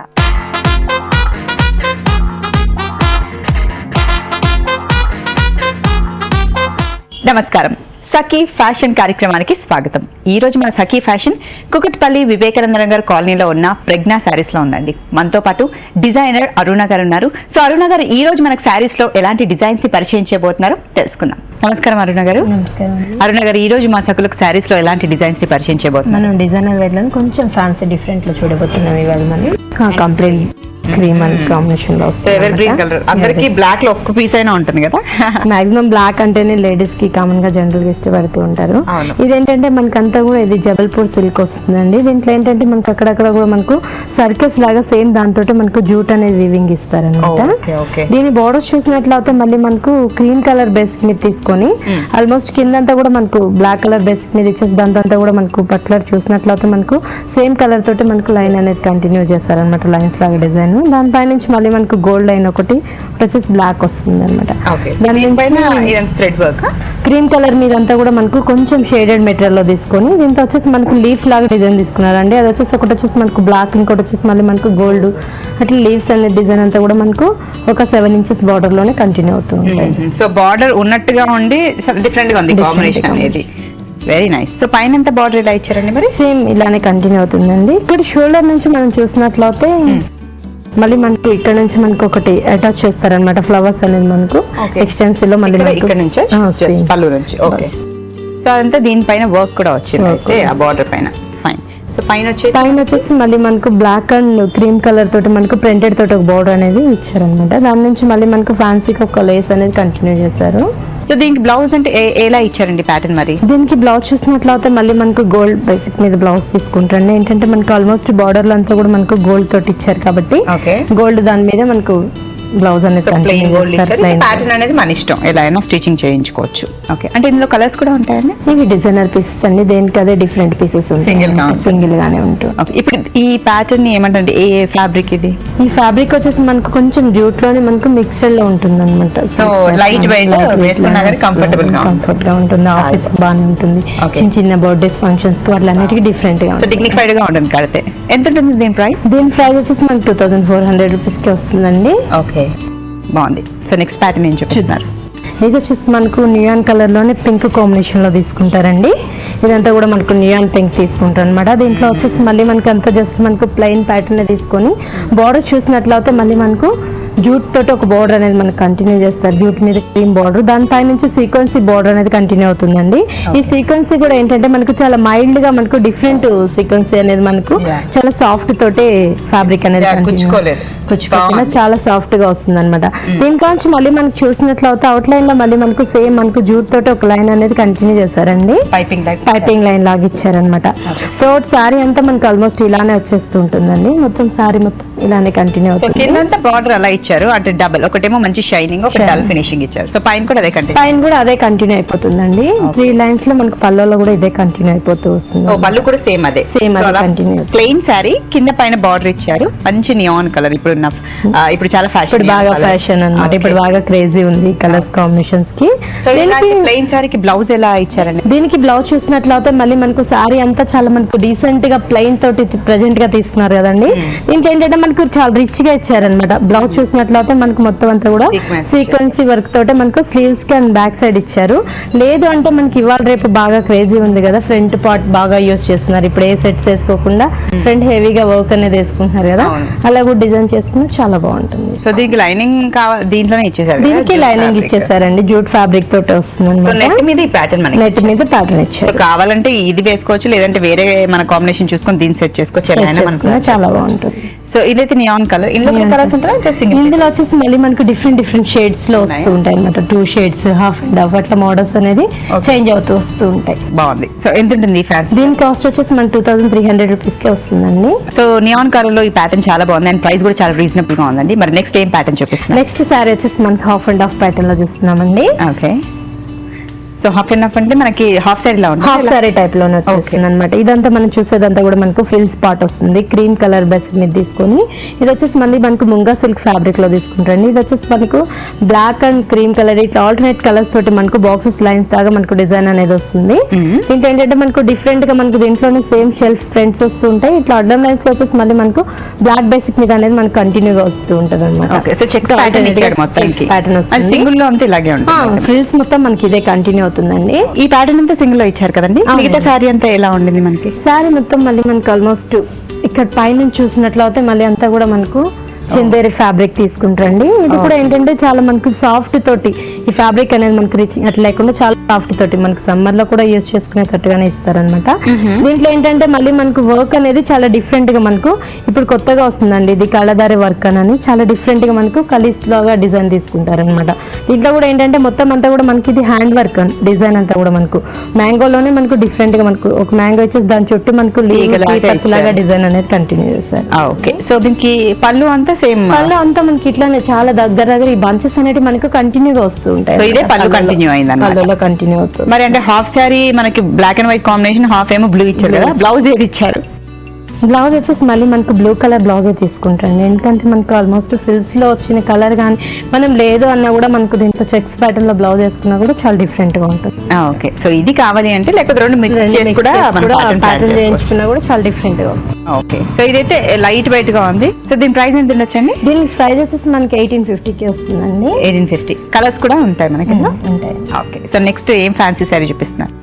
Speaker 1: నమస్కారం. సఖీ ఫ్యాషన్ కార్యక్రమానికి స్వాగతం. ఈ రోజు మన సఖీ ఫ్యాషన్ కుకట్పల్లి వివేకానంద నగర్ కాలనీలో ఉన్న ప్రజ్ఞా శారీస్ లో ఉందండి. మనతో పాటు డిజైనర్ అరుణ గారు ఉన్నారు. సో అరుణ గారు ఈ రోజు మనకు శారీస్ లో ఎలాంటి డిజైన్స్ ని పరిచయం చేయబోతున్నారో తెలుసుకుందాం. నమస్కారం అరుణ గారు.
Speaker 6: నమస్కారం.
Speaker 1: అరుణ గారు, ఈ రోజు మా సఖులకు శారీస్ లో ఎలాంటి డిజైన్స్ ని పరిచయం చేయబోతున్నారు?
Speaker 6: మనం డిజైనర్ వేర్ లో కొంచెం ఫ్యాన్సీ డిఫరెంట్ లో చూడబోతున్నాం ఇవాళ. మనం కంప్లీట్ క్రీమ్ అండ్ కాంబినేషన్ లో
Speaker 1: అందరికి బ్లాక్ లో ఒక్క పీస్ అయినా ఉంటుంది కదా.
Speaker 6: మాక్సిమం బ్లాక్ అంటేనే లేడీస్ కి కామన్ గా జనరల్ గా ఇష్టపడుతూ ఉంటారు. ఇదేంటంటే మనకంతా కూడా ఇది జబల్పూర్ సిల్క్ వస్తుందండి. దీంట్లో ఏంటంటే మనకు అక్కడక్కడ కూడా మనకు సర్కస్ లాగా సేమ్ దాంతో మనకు జూట్ అనేది వీవింగ్ ఇస్తారనమాట. దీని బోర్డర్స్ చూసినట్లయితే మళ్ళీ మనకు క్రీమ్ కలర్ బేసిక్ మీద తీసుకొచ్చి తీసుకొని ఆల్మోస్ట్ కిందంతా కూడా మనకు బ్లాక్ కలర్ బేసిక్ మీద ఇచ్చేసి దాంతో కూడా మనకు పర్టికులర్ చూసినట్లయితే మనకు సేమ్ కలర్ తోటి మనకు లైన్ అనేది కంటిన్యూ చేశారనమాట, లైన్స్ లాగా డిజైన్. దానిపై నుంచి మళ్ళీ మనకు గోల్డ్ లైన్ ఒకటి వచ్చేసి బ్లాక్ వస్తుంది అనమాట. క్రీమ్ కలర్ మీద అంతా కూడా మనకు కొంచెం షేడెడ్ మెటీరియల్ లో తీసుకొని దీంతో వచ్చేసి మనకు లీఫ్ లాగా డిజైన్ తీసుకున్నారండి. అది వచ్చేసి ఒకటి వచ్చేసి మనకు బ్లాక్, ఇంకోటి వచ్చేసి మళ్ళీ మనకు గోల్డ్, అట్లా లీవ్స్ అనే డిజైన్ అంతా కూడా మనకు ఒక 7 ఇంచెస్ బార్డర్ లోనే కంటిన్యూ అవుతుంది.
Speaker 1: సో బార్డర్ ఉన్నట్టుగా ఉండి డిఫరెంట్ గా ఉంది కాంబినేషన్ అనేది. Very nice. సో పైన ఎంత బార్డర్ ఇలా ఇచ్చారండి మరి?
Speaker 6: సేమ్ ఇలానే కంటిన్యూ అవుతుందండి. ఇక్కడ షోల్డర్ నుంచి మనం చూసినట్లయితే మళ్ళీ మనకు ఇక్కడ నుంచి మనకు ఒకటి అటాచ్ చేస్తారనమాట, ఫ్లవర్స్ అనేది మనకు ఎక్స్టెన్సివ్ లో మళ్ళీ
Speaker 1: ఇక్కడ నుంచి పళ్ళు నుంచి. ఓకే, సో అదంతా దీనిపైన వర్క్ కూడా వచ్చింది అయితే ఆ బార్డర్ పైన. ఫైన్. సో పైన వచ్చేసి
Speaker 6: మళ్ళీ మనకు బ్లాక్ అండ్ క్రీమ్ కలర్ తోటి మనకు ప్రింటెడ్ తోటి ఒక బోర్డర్ అనేది ఇచ్చారనమాట. దాని నుంచి మళ్ళీ మనకు ఫ్యాన్సీకి ఒక లేస్ అనేది కంటిన్యూ చేశారు.
Speaker 1: సో దీనికి బ్లౌజ్ అంటే ఎలా ఇచ్చారండి ప్యాటర్న్ మరి?
Speaker 6: దీనికి బ్లౌజ్ చూసినట్లయితే మళ్ళీ మనకు గోల్డ్ బేసిక్ మీద బ్లౌజ్ తీసుకుంటారండి. ఏంటంటే మనకు ఆల్మోస్ట్ బార్డర్ లో అంతా కూడా మనకు గోల్డ్ తోటి ఇచ్చారు కాబట్టి గోల్డ్ దాని మీద మనకు బ్లౌజ్ అనేది
Speaker 1: ప్యాటర్న్ అనేది మన ఇష్టం, ఎలా అయినా స్టిచింగ్ చేయించుకోవచ్చు. ఓకే, అంటే ఇందులో కలర్స్ కూడా ఉంటాయండి?
Speaker 6: ఇవి డిజైనర్ పీసెస్ అండి, దేనికి అదే డిఫరెంట్ పీసెస్ సింగిల్ గానే ఉంటుంది.
Speaker 1: ఇప్పుడు ఈ ప్యాటర్న్ ఏమంటే ఏ ఫ్యాబ్రిక్ ఇది?
Speaker 6: ఈ ఫ్యాబ్రిక్ వచ్చేసి మనకు కొంచెం జ్యూట్ లోనే మనకు మిక్సర్ లో ఉంటుంది అనమాట.
Speaker 1: సో లైట్ వెయిట్ కంఫర్టబుల్
Speaker 6: గా ఉంటుంది, ఆఫీస్ బాగానే ఉంటుంది, చిన్న బర్త్డేస్ ఫంక్షన్స్ కి వాటికి డిఫరెంట్ గా
Speaker 1: డిగ్నిఫైడ్ గా ఉంటుంది కడితే. ఎంత ఉంటుంది దీని ప్రైస్?
Speaker 6: దీని ప్రైస్ వచ్చేసి మనకు 2400 రూపీస్ కి వస్తుందండి.
Speaker 1: ఓకే, బాగుంది. సో నెక్స్ట్ ప్యాటర్న్ ఏం చెప్తున్నారు?
Speaker 6: ఇది వచ్చేసి మనకు నియాన్ కలర్ లోనే పింక్ కాంబినేషన్ లో తీసుకుంటారండి. ఇదంతా కూడా మనకు నియాన్ పింక్ తీసుకుంటారు అనమాట. దీంట్లో వచ్చేసి మళ్ళీ మనకి అంతా జస్ట్ మనకు ప్లెయిన్ ప్యాటర్న్ తీసుకొని బార్డర్ చూసినట్లయితే మళ్ళీ మనకు జూట్ తోటి ఒక బార్డర్ అనేది మనకు కంటిన్యూ చేస్తారు, జూట్ మీద క్రీమ్ బార్డర్, దానిపై నుంచి సీక్వెన్సీ బార్డర్ అనేది కంటిన్యూ అవుతుందండి. ఈ సీక్వెన్సీ కూడా ఏంటంటే మనకు చాలా మైల్డ్ గా మనకు డిఫరెంట్ సీక్వెన్సీ అనేది మనకు చాలా సాఫ్ట్ తోటి ఫ్యాబ్రిక్ అనేది కుచ్చుకోకుండా చాలా సాఫ్ట్ గా వస్తుంది అనమాట. దీనికాంచి మళ్ళీ మనకు చూసినట్లయితే అవుట్ లైన్ లో మళ్ళీ మనకు సేమ్ మనకు జూట్ తోటి ఒక లైన్ అనేది కంటిన్యూ చేశారండి, పైపింగ్ లైన్ లాగా ఇచ్చారనమాట. థ్రోట్ సారీ అంతా మనకు ఆల్మోస్ట్ ఇలానే వచ్చేస్తూ ఉంటుందండి, మొత్తం సారీ మొత్తం ఇలానే కంటిన్యూ అవుతుంది.
Speaker 1: బార్డర్ అలా ఇచ్చారు, అంటే డబుల్, ఒకటేమో మంచి షైనింగ్, ఒక డల్ ఫినిషింగ్ ఇచ్చారు. సో పైన కూడా అదే
Speaker 6: కంటిన్యూ అయిపోతుందండి. 3 లైన్స్ లో మనకు పళ్ళలో కూడా ఇదే కంటిన్యూ అయిపోతూ వస్తుంది.
Speaker 1: పళ్ళు కూడా సేమ్ అదే
Speaker 6: కంటిన్యూ.
Speaker 1: ప్లెయిన్ సారీ కింద పైన బార్డర్ ఇచ్చారు, మంచి నియాన్ కలర్. ఇప్పుడు చాలా ఫ్యాషన్,
Speaker 6: బాగా ఫ్యాషన్ అన్నమాట, ఇప్పుడు బాగా క్రేజీ ఉంది కలర్స్ కాంబినేషన్స్ కి.
Speaker 1: ప్లెయిన్ సారీకి బ్లౌజ్ ఎలా ఇచ్చారండి?
Speaker 6: దీనికి బ్లౌజ్ చూసినట్లయితే మళ్ళీ మనకు సారీ అంతా చాలా మనకు డీసెంట్ గా ప్లెయిన్ తోటి ప్రెజెంట్ గా తీసుకున్నారు కదండి. దీంట్లో ఏంటంటే మనకు చాలా రిచ్ గా ఇచ్చారనమాట. బ్లౌజ్ చూసినట్లయితే మనకు మొత్తం అంతా కూడా సీక్వెన్సీ వర్క్ తోటే మనకు స్లీవ్స్ కి అండ్ బ్యాక్ సైడ్ ఇచ్చారు. లేదు అంటే మనకి ఇవాళ రేపు బాగా క్రేజీ ఉంది కదా, ఫ్రంట్ పార్ట్ బాగా యూజ్ చేస్తున్నారు. ఇప్పుడు ఏ సెట్స్ వేసుకోకుండా ఫ్రంట్ హెవీగా వర్క్ అనేది వేసుకుంటున్నారు కదా, అలా కూడా డిజైన్ చేసుకుని చాలా బాగుంటుంది.
Speaker 1: సో దీనికి లైనింగ్ దీంట్లోనే ఇచ్చేసారు,
Speaker 6: దీనికి లైనింగ్ ఇచ్చేసారండి, జూట్ ఫ్యాబ్రిక్ తోటి వస్తుంది.
Speaker 1: నెట్ మీద ఈ ప్యాటర్న్
Speaker 6: నెట్ మీద ప్యాటర్న్ ఇచ్చారు.
Speaker 1: కావాలంటే ఇది వేసుకోవచ్చు, లేదంటే వేరే మన కాంబినేషన్ చూసుకొని దీన్ని సెట్ చేసుకోవచ్చు,
Speaker 6: చాలా బాగుంటుంది.
Speaker 1: సో ఇదైతే నియాన్ కలర్. ఇందులో కలర్స్ ఉంటాయి,
Speaker 6: ఇందులో వచ్చేసి మళ్ళీ మనకు డిఫరెంట్ షేడ్స్ లో వస్తూ ఉంటాయి అనమాట. 2 షేడ్స్, హాఫ్ అండ్ హాఫ్ అట్లా మోడల్స్ అనేది చేంజ్ అవుతూ వస్తూ ఉంటాయి.
Speaker 1: బాగుంది. సో ఎంత ఉంటుంది ఫ్యాన్స్?
Speaker 6: దీని కాస్ట్ వచ్చేసి మనకి 2300 రూపీస్ కే వస్తుందండి.
Speaker 1: సో నియాన్ కలర్ లో ఈ ప్యాటర్న్ చాలా బాగుంది అండ్ ప్రైస్ కూడా చాలా రీజనబుల్ గా ఉందండి. మరి నెక్స్ట్ ఏం ప్యాటర్న్ చూపిస్తున్నారు?
Speaker 6: నెక్స్ట్ సారీ వచ్చేసి మనకి హాఫ్ అండ్ హాఫ్ ప్యాటర్న్ లో చూస్తున్నామండి.
Speaker 1: Okay, so half and half అంటే మనకి హాఫ్ సారీ లా ఉంటుంది,
Speaker 6: హాఫ్ సారీ టైప్ లోనే వచ్చేస్తుంది అనమాట. ఇదంతా మనం చూసేదంతా కూడా మనకు ఫిల్స్ పార్ట్ వస్తుంది, క్రీమ్ కలర్ బేసిక్ మీద తీసుకొని. ఇది వచ్చేసి మళ్ళీ మనకు ముంగా సిల్క్ ఫ్యాబ్రిక్ లో తీసుకుంటారండి. ఇది వచ్చేసి మనకు బ్లాక్ అండ్ క్రీమ్ కలర్ ఇట్లా ఆల్టర్నేట్ కలర్స్ తోటి మనకు బాక్సెస్ లైన్స్ లాగా మనకు డిజైన్ అనేది వస్తుంది. దీంట్లో ఏంటంటే మనకు డిఫరెంట్ గా మనకు దీంట్లోనే సేమ్ షెల్ఫ్ ఫ్రంట్స్ వస్తూ ఉంటాయి. ఇట్లా అడ్డం లైన్స్ లో వచ్చేసి మళ్ళీ మనకు బ్లాక్ బేసిక్ మీద అనేది మనకు కంటిన్యూ గా వస్తూ ఉంటది అనమాట.
Speaker 1: సింగిల్ లో అంతా ఇలాగే ఉంటుంది,
Speaker 6: ఫ్రిల్స్ మొత్తం మనకి ఇదే కంటిన్యూ అవుతుందండి.
Speaker 1: ఈ ప్యాటర్న్ అంతా సింగిల్ లో ఇచ్చారు కదండి, మిగతా సారీ అంతా ఎలా ఉండింది మనకి?
Speaker 6: సారీ మొత్తం మళ్ళీ మనకు ఆల్మోస్ట్ ఇక్కడ పైన చూసినట్లయితే మళ్ళీ అంతా కూడా మనకు చందేరి ఫ్యాబ్రిక్ తీసుకుంటారండి. ఇది కూడా ఏంటంటే చాలా మనకు సాఫ్ట్ తోటి ఈ ఫ్యాబ్రిక్ అనేది మనకు రిచింగ్ అట్లా లేకుండా చాలా సాఫ్ట్ తోటి మనకు సమ్మర్ లో కూడా యూజ్ చేసుకునేటట్టుగానే ఇస్తారనమాట. దీంట్లో ఏంటంటే మళ్ళీ మనకు వర్క్ అనేది చాలా డిఫరెంట్ గా మనకు ఇప్పుడు కొత్తగా వస్తుందండి, ఇది కళదారి వర్క్ అని చాలా డిఫరెంట్ గా మనకు కలీస్ లాగా డిజైన్ తీసుకుంటారనమాట. దీంట్లో కూడా ఏంటంటే మొత్తం అంతా కూడా మనకి ఇది హ్యాండ్ వర్క్ డిజైన్ అంతా కూడా మనకు మ్యాంగోలోనే మనకు డిఫరెంట్ గా మనకు ఒక మ్యాంగో వచ్చేసి దాని చుట్టూ మనకు లాగా డిజైన్ అనేది కంటిన్యూ చేస్తారు.
Speaker 1: ఓకే, సో దీనికి పళ్ళు అంతా అంతా సేమ్
Speaker 6: పళ్ళు అంతా మనకి ఇట్లానే చాలా దగ్గర ఈ బంచెస్ అనేవి మనకు కంటిన్యూగా వస్తూ ఉంటాయి.
Speaker 1: సో ఇదే పళ్ళు కంటిన్యూ అయింది
Speaker 6: పళ్ళులో కంటిన్యూ అవుతుంది.
Speaker 1: మరి అంటే హాఫ్ శారీ మనకి black and white combination, half ఏమో బ్లూ ఇచ్చారు కదా, బ్లౌజ్ ఏది ఇచ్చారు?
Speaker 6: బ్లౌజ్ వచ్చేసి మళ్ళీ మనకు బ్లూ కలర్ బ్లౌజే తీసుకుంటాండి. ఎందుకంటే మనకు ఆల్మోస్ట్ ఫిల్స్ లో వచ్చిన కలర్ కానీ మనం లేదు అన్నా కూడా మనకు దీంట్లో చెక్స్ ప్యాటర్న్ లో బ్లౌజ్ వేసుకున్నా కూడా చాలా డిఫరెంట్ గా ఉంటుంది.
Speaker 1: ఓకే, సో ఇది కావాలి అంటే లేకపోతే రెండు మిక్స్ చేసి కూడా
Speaker 6: ప్యాటర్న్ చేయించుకున్నా కూడా చాలా డిఫరెంట్ గా వస్తుంది.
Speaker 1: ఓకే, సో ఇదైతే లైట్ వెయిట్ గా ఉంది. సో దీని ప్రైస్ ఎంత ఉండొచ్చండి?
Speaker 6: దీని ప్రైస్ వచ్చేసి మనకి 1850కి వస్తుందండి.
Speaker 1: 1850. కలర్స్ కూడా ఉంటాయి మనకి.
Speaker 6: ఉంటాయి.
Speaker 1: ఓకే, సో నెక్స్ట్ ఏం ఫ్యాన్సీ శారీ చూపిస్తున్నారు?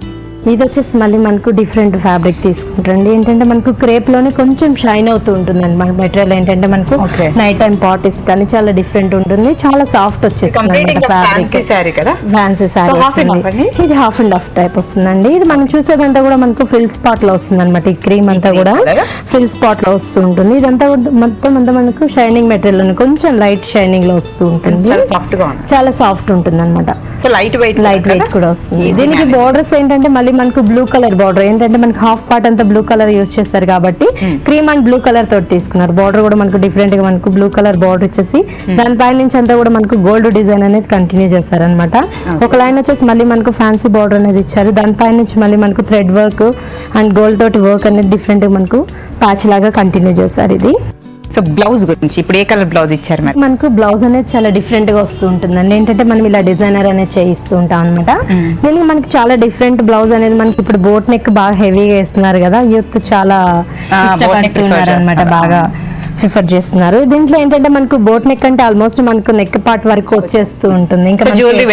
Speaker 6: ఇది వచ్చేసి మళ్ళీ మనకు డిఫరెంట్ ఫ్యాబ్రిక్ తీసుకుంటారండి. ఏంటంటే మనకు క్రేప్ లోనే కొంచెం షైన్ అవుతూ ఉంటుంది అండి. మన మెటీరియల్ ఏంటంటే మనకు నైట్ టైం పార్టీస్ కానీ చాలా డిఫరెంట్ ఉంటుంది, చాలా సాఫ్ట్ వచ్చేస్తుంది ఫ్యాబ్రిక్. ఫ్యాన్సీ శారీ ఇది హాఫ్ అండ్ హాఫ్ టైప్ వస్తుందండి. ఇది మనం చూసేదంతా కూడా మనకు ఫిల్ స్పాట్ లో వస్తుంది అనమాట. ఈ క్రీమ్ అంతా కూడా ఫిల్ స్పాట్ లో వస్తూ ఉంటుంది. ఇదంతా మొత్తం అంతా మనకు షైనింగ్ మెటీరియల్ కొంచెం లైట్ షైనింగ్ లో వస్తూ ఉంటుంది, చాలా సాఫ్ట్ ఉంటుంది అనమాట. లైట్ వెయిట్ కూడా వస్తుంది. దీనికి బోర్డర్స్ ఏంటంటే మళ్ళీ మనకు బ్లూ కలర్ బార్డర్, ఏంటంటే మనకు హాఫ్ పార్ట్ అంతా బ్లూ కలర్ యూజ్ చేస్తారు కాబట్టి క్రీమ్ అండ్ బ్లూ కలర్ తోటి తీసుకున్నారు. బార్డర్ కూడా మనకు డిఫరెంట్ గా మనకు బ్లూ కలర్ బార్డర్ ఇచ్చేసి దానిపై నుంచి అంతా కూడా మనకు గోల్డ్ డిజైన్ అనేది కంటిన్యూ చేశారనమాట. ఒక లైన్ వచ్చేసి మళ్ళీ మనకు ఫ్యాన్సీ బార్డర్ అనేది ఇచ్చారు. దానిపై నుంచి మళ్ళీ మనకు థ్రెడ్ వర్క్ అండ్ గోల్డ్ తోటి వర్క్ అనేది డిఫరెంట్ గా మనకు ప్యాచ్ లాగా కంటిన్యూ చేశారు. ఇది
Speaker 1: సో బ్లౌజ్ గురించి ఇప్పుడు ఏ కలర్ బ్లౌజ్ ఇచ్చారు?
Speaker 6: మనకు బ్లౌజ్ అనేది చాలా డిఫరెంట్ గా వస్తూ ఉంటుందండి. ఏంటంటే మనం ఇలా డిజైనర్ అనేది చేయిస్తూ ఉంటాం అనమాట. దీనికి మనకి చాలా డిఫరెంట్ బ్లౌజ్ అనేది మనకి ఇప్పుడు బోట్ నెక్ బాగా హెవీగా వేస్తున్నారు కదా, యూత్ చాలా ఇష్టపడుతున్నారు అనమాట, బాగా ప్రిఫర్ చేస్తున్నారు. దీంట్లో ఏంటంటే మనకు బోట్ నెక్ అంటే ఆల్మోస్ట్ మనకు నెక్ పార్ట్ వరకు వచ్చేస్తూ ఉంటుంది, ఇంకా జ్యువెలరీ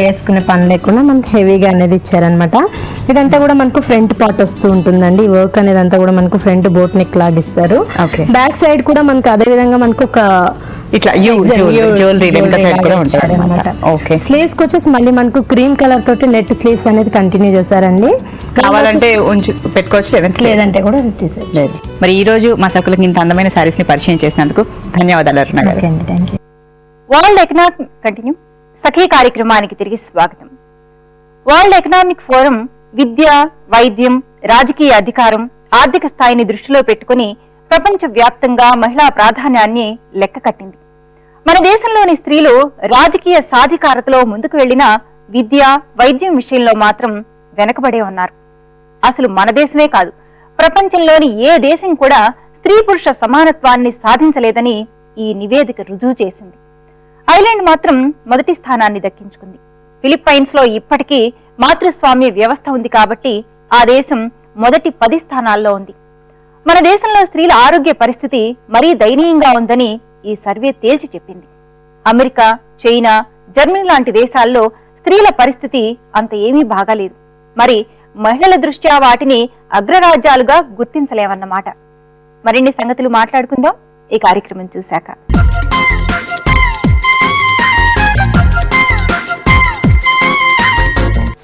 Speaker 6: వేసుకునే పని లేకుండా మనకు హెవీగా అనేది ఇచ్చారనమాట. ఇదంతా కూడా మనకు ఫ్రంట్ పార్ట్ వస్తూ ఉంటుందండి. ఈ వర్క్ అనేది అంతా కూడా మనకు ఫ్రంట్ బోట్ నెక్ లాగా ఇస్తారు. బ్యాక్ సైడ్ కూడా మనకు అదే విధంగా మనకు ఒక ఇట్లా స్లీవ్స్ కి వచ్చేసి మళ్ళీ మనకు క్రీమ్ కలర్ తోటి నెట్ స్లీవ్స్ అనేది కంటిన్యూ చేశారండి.
Speaker 1: కావాలంటే పెట్టుకోవచ్చు,
Speaker 6: లేదంటే కూడా తీసేయచ్చు.
Speaker 1: మరి ఈ రోజు మా సకులకి ఇంత అందమైన సారీస్ ని పరిచయం చేసినందుకు ధన్యవాదాలు అరుణ గారు.
Speaker 4: వరల్డ్ ఎకనామిక్ కంటిన్యూ సఖీ కార్యక్రమానికి తిరిగి స్వాగతం. వరల్డ్ ఎకనామిక్ ఫోరం విద్య, వైద్యం, రాజకీయ అధికారం, ఆర్థిక స్థాయిని దృష్టిలో పెట్టుకుని ప్రపంచ వ్యాప్తంగా మహిళా ప్రాధాన్యాన్ని లెక్క కట్టింది. మన దేశంలోని స్త్రీలు రాజకీయ సాధికారతలో ముందుకు వెళ్లినా విద్య, వైద్యం విషయంలో మాత్రం వెనకబడే ఉన్నారు. అసలు మన దేశమే కాదు, ప్రపంచంలోని ఏ దేశం కూడా స్త్రీ పురుష సమానత్వాన్ని సాధించలేదని ఈ నివేదిక రుజువు చేసింది. ఐర్లాండ్ మాత్రం మొదటి స్థానాన్ని దక్కించుకుంది. ఫిలిప్పైన్స్ లో ఇప్పటికీ మాతృస్వామ్య వ్యవస్థ ఉంది కాబట్టి ఆ దేశం మొదటి 10 స్థానాల్లో ఉంది. మన దేశంలో స్త్రీల ఆరోగ్య పరిస్థితి మరీ దయనీయంగా ఉందని ఈ సర్వే తేల్చి చెప్పింది. అమెరికా, చైనా, జర్మనీ లాంటి దేశాల్లో స్త్రీల పరిస్థితి అంత ఏమీ బాగాలేదు. మరి మహిళల దృష్ట్యా వాటిని అగ్రరాజ్యాలుగా గుర్తించలేవన్నమాట. మరిన్ని సంగతులు మాట్లాడుకుందాం ఈ కార్యక్రమం చూశాక.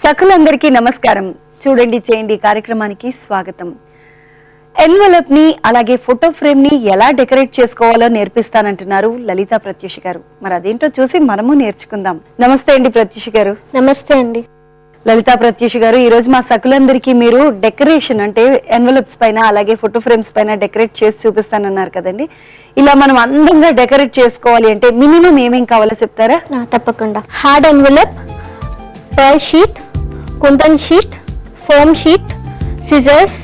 Speaker 5: సకులందరికీ నమస్కారం. చూడండి చేయండి కార్యక్రమానికి స్వాగతం. ఎన్వలప్ ని అలాగే ఫోటో ఫ్రేమ్ ని ఎలా డెకరేట్ చేసుకోవాలో నేర్పిస్తానంటున్నారు లలితా ప్రత్యూష గారు. మరి అదేంటో చూసి మనము నేర్చుకుందాం. నమస్తే అండి ప్రత్యూష గారు.
Speaker 7: నమస్తే అండి.
Speaker 5: లలితా ప్రత్యూష గారు, ఈ రోజు మా సకులందరికీ మీరు డెకరేషన్ అంటే ఎన్వలప్స్ పైన అలాగే ఫోటో ఫ్రేమ్స్ పైన డెకరేట్ చేసి చూపిస్తానన్నారు కదండి. ఇలా మనం అందంగా డెకరేట్ చేసుకోవాలి అంటే మినిమం ఏమేం కావాలో చెప్తారా?
Speaker 7: తప్పకుండా. Hard envelope, pearl sheet, kundan sheet, foam sheet, scissors,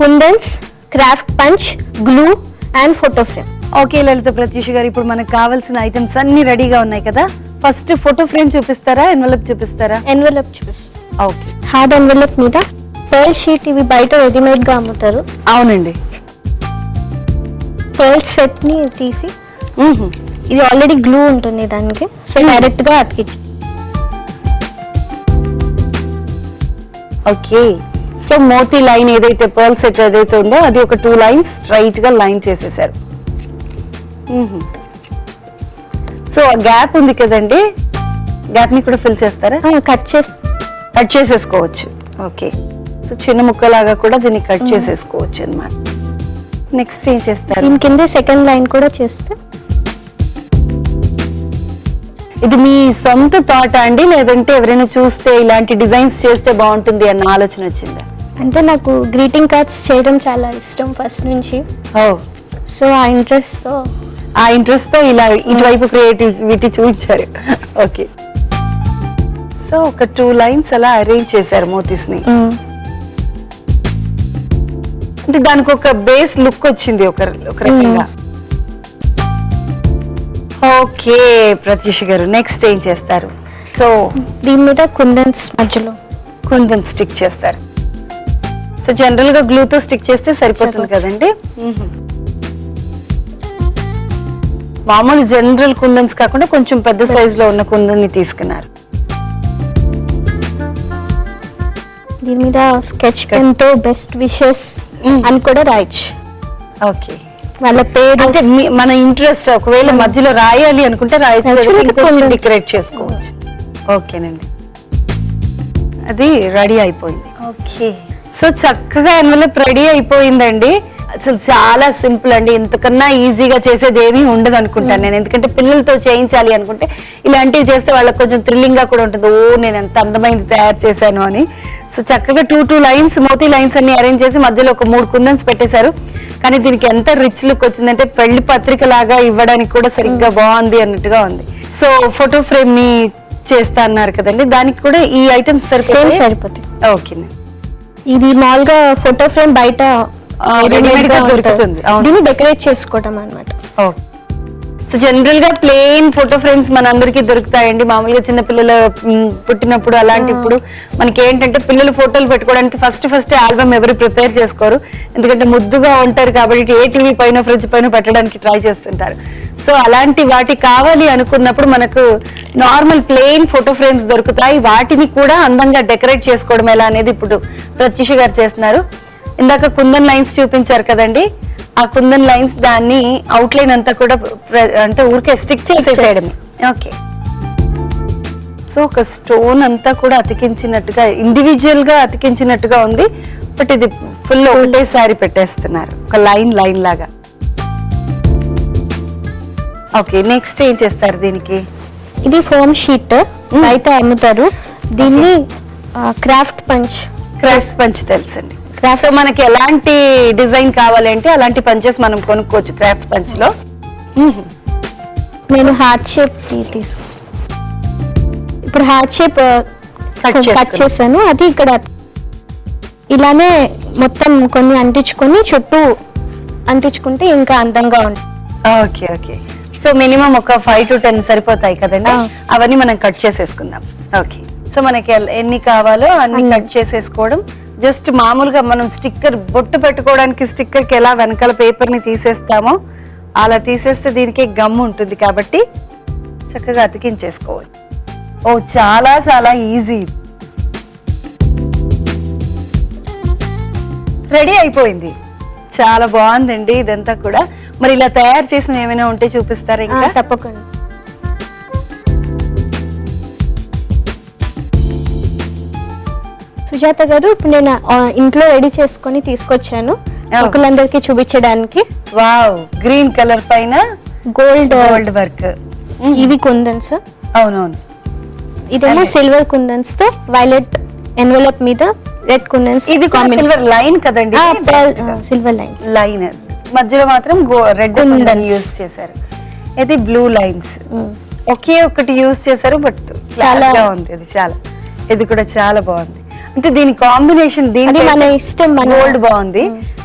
Speaker 7: kundans, craft punch, glue and photo frame.
Speaker 5: Okay Lalitha Prathyusha గారు, ఇప్పుడు మనకు కావాల్సిన ఐటమ్స్ అన్ని రెడీగా ఉన్నాయి కదా. ఫస్ట్ ఫోటో ఫ్రేమ్ చూపిస్తారా, ఎన్వలప్ చూపిస్తారా?
Speaker 7: ఎన్వలప్ చూపిస్తారా?
Speaker 5: ఓకే.
Speaker 7: హార్డ్ ఎన్వలప్ మీద పర్ల్ షీట్, ఇవి బయట రెడీమేడ్ గా అమ్ముతారు.
Speaker 5: అవునండి.
Speaker 7: పర్ల్ సెట్ ని తీసి ఇది ఆల్రెడీ గ్లూ ఉంటుంది దానికి, సో డైరెక్ట్ గా అతికించి.
Speaker 5: ఓకే, సో మోతీ లైన్ ఏదైతే పర్ల్ సెట్ ఏదైతే ఉందో అది ఒక 2 లైన్స్ స్ట్రైట్ గా లైన్ చేసేసారు. సో ఆ గ్యాప్ ఉంది కదండి, గ్యాప్ ని కూడా ఫిల్ చేస్తారా? కట్ చేసేసుకోవచ్చు. ఓకే, సో చిన్న ముక్కలాగా కూడా దీన్ని కట్ చేసేసుకోవచ్చు అన్నమాట. నెక్స్ట్ ఏం చేస్తారు?
Speaker 7: దీని కింద సెకండ్ లైన్ కూడా చేస్తే.
Speaker 5: ఇది మీ సొంత థాట్ అండి, లేదంటే ఎవరైనా చూస్తే ఇలాంటి డిజైన్స్ చేస్తే బాగుంటుంది అన్న ఆలోచన వచ్చిందా?
Speaker 7: అంటే నాకు గ్రీటింగ్ కార్డ్స్ చేయడం చాలా ఇష్టం ఫస్ట్ నుంచి. సో ఆ ఇంట్రెస్ట్ తో
Speaker 5: ఆ ఇంట్రెస్ట్ తో ఇలా ఇటువైపు క్రియేటివిటీ చూపించారు. ఓకే, సో ఒక 2 లైన్స్ అలా అరేంజ్ చేశారు మోతీస్ ని. అంటే దానికి ఒక బేస్ లుక్ వచ్చింది ఒక రకంగా. ఓకే ప్రత్యూష గారు, నెక్స్ట్ ఏం చేస్తారు? సో
Speaker 7: దీని మీద కుందన్స్ మధ్యలో
Speaker 5: కొంచెం స్టిక్ చేస్తారు. సో జనరల్ గా గ్లూతో స్టిక్ చేస్తే సరిపోతుంది కదండి. మామూలు జనరల్ కుందన్స్ కాకుండా కొంచెం పెద్ద సైజ్ లో ఉన్న కుందన్ని తీసుకున్నారు.
Speaker 7: దీని మీద స్కెచ్ పెన్ తో బెస్ట్ విషెస్ అని కూడా రాయొచ్చు.
Speaker 5: ఓకే,
Speaker 7: వాళ్ళ పేరు
Speaker 5: అంటే మన ఇంట్రెస్ట్, ఒకవేళ మధ్యలో రాయాలి అనుకుంటే రాయొచ్చు, డెకరేట్ చేసుకోవచ్చు. ఓకేనండి, అది రెడీ అయిపోయింది. ఓకే, సో చక్కగా ఎన్వలప్ రెడీ అయిపోయిందండి. అసలు చాలా సింపుల్ అండి, ఇంతకన్నా ఈజీగా చేసేది ఏమీ ఉండదు అనుకుంటాను నేను. ఎందుకంటే పిల్లలతో చేయించాలి అనుకుంటే ఇలాంటివి చేస్తే వాళ్ళకి కొంచెం థ్రిల్లింగ్ గా కూడా ఉంటుంది. నేను ఎంత అందమైంది తయారు చేశాను అని. సో చక్కగా 2 లైన్స్ మోతీ లైన్స్ అన్ని అరేంజ్ చేసి మధ్యలో ఒక 3 కుందన్స్ పెట్టేశారు. కానీ దీనికి ఎంత రిచ్ లుక్ వచ్చిందంటే పెళ్లి పత్రిక లాగా ఇవ్వడానికి కూడా సరిగ్గా బాగుంది అన్నట్టుగా ఉంది. సో ఫోటో ఫ్రేమ్ ని చేస్తా అన్నారు కదండి, దానికి కూడా ఈ ఐటమ్స్
Speaker 7: సరిపోతాయి.
Speaker 5: ఓకే,
Speaker 7: ఇది మామూలుగా ఫోటో ఫ్రేమ్ బయట
Speaker 5: రెడీమేడ్ గా దొరుకుతుంది.
Speaker 7: దీన్ని డెకరేట్ చేసుకోవటం అన్నమాట.
Speaker 5: సో జనరల్ గా ప్లెయిన్ ఫోటో ఫ్రేమ్స్ మన అందరికి దొరుకుతాయండి. మామూలుగా చిన్న పిల్లలు పుట్టినప్పుడు అలాంటిప్పుడు మనకి ఏంటంటే పిల్లలు ఫోటోలు పెట్టుకోవడానికి ఫస్ట్ ఆల్బమ్ ఎవరు ప్రిపేర్ చేసుకోరు. ఎందుకంటే ముద్దుగా ఉంటారు కాబట్టి ఏ టీవీ పైన ఫ్రిడ్జ్ పైన పెట్టడానికి ట్రై చేస్తుంటారు. సో అలాంటి వాటి కావాలి అనుకున్నప్పుడు మనకు నార్మల్ ప్లెయిన్ ఫోటో ఫ్రేమ్స్ దొరుకుతాయి. వాటిని కూడా అందంగా డెకరేట్ చేసుకోవడం ఎలా అనేది ఇప్పుడు ప్రత్యూష గారు చేస్తున్నారు. ఇందాక కుందన్ లైన్స్ చూపించారు కదండి, ఆ కుందన్ లైన్స్ దాన్ని అవుట్లైన్ అంతా కూడా అంటే ఊరికే స్టిక్ చేసేసేయడం. ఓకే, సో ఒక స్టోన్ అంతా కూడా అతికించినట్టుగా ఇండివిజువల్ గా అతికించినట్టుగా ఉంది. బట్ ఇది ఫుల్ ఒకటేసారి పెట్టేస్తున్నారు ఒక లైన్ లాగా. ఓకే, నెక్స్ట్ ఏం చేస్తారు దీనికి?
Speaker 7: ఇది ఫోమ్ షీట్ బయట అమ్ముతారు. దీన్ని క్రాఫ్ట్ పంచ్
Speaker 5: తెలుసండి. సో మనకి ఎలాంటి డిజైన్ కావాలంటే అలాంటి పంచెస్ మనం కొనుక్కోవచ్చు క్రాఫ్ట్ పంచ్ లో.
Speaker 7: నేను హార్ట్ షేప్ ఇప్పుడు హార్ట్ షేప్ కట్ చేశాను. అది ఇక్కడ ఇలానే మొత్తం కొన్ని అంటించుకొని చుట్టూ అంటించుకుంటే ఇంకా అందంగా ఉంటుంది.
Speaker 5: ఓకే ఓకే, సో మినిమం ఒక 5 to 10 సరిపోతాయి కదండి. అవన్నీ మనం కట్ చేసేసుకుందాం. ఓకే, సో మనకి ఎన్ని కావాలో అన్ని కట్ చేసేసుకోవడం. జస్ట్ మామూలుగా మనం స్టిక్కర్ బొట్టు పెట్టుకోవడానికి స్టిక్కర్ కి ఎలా వెనకాల పేపర్ ని తీసేస్తామో అలా తీసేస్తే దీనికి గమ్ ఉంటుంది కాబట్టి చక్కగా అతికించేసుకోవాలి. ఓ చాలా చాలా ఈజీ, రెడీ అయిపోయింది. చాలా బాగుందండి ఇదంతా కూడా. మరి ఇలా తయారు చేసిన ఏమైనా ఉంటే చూపిస్తారా? ఇంకా
Speaker 7: తప్పకుండా. సుజాత గారు, ఇప్పుడు నేను ఇంట్లో రెడీ చేసుకొని తీసుకొచ్చాను ఒకళ్ళందరికీ చూపించడానికి.
Speaker 5: వావ్, గ్రీన్ కలర్ పైన
Speaker 7: గోల్డ్
Speaker 5: వర్క్.
Speaker 7: ఇవి కుందన్స్.
Speaker 5: అవునవును,
Speaker 7: ఇదేమో సిల్వర్ కుందన్స్ తో వైలెట్ ఎన్వలప్ మీద రెడ్ కుందన్స్.
Speaker 5: ఇది సిల్వర్ లైన్ కదండి,
Speaker 7: సిల్వర్
Speaker 5: లైన్ మధ్యలో మాత్రం రెడ్ కుందన్ యూజ్ చేశారు. ఇది బ్లూ లైన్స్ ఒకే ఒకటి యూజ్ చేశారు. బట్ చాలా ఉంది ఇది, ఇది కూడా చాలా బాగుంది. అంటే దీని కాంబినేషన్ దీని
Speaker 7: మన ఇష్టం.
Speaker 5: గోల్డ్ బాగుంది,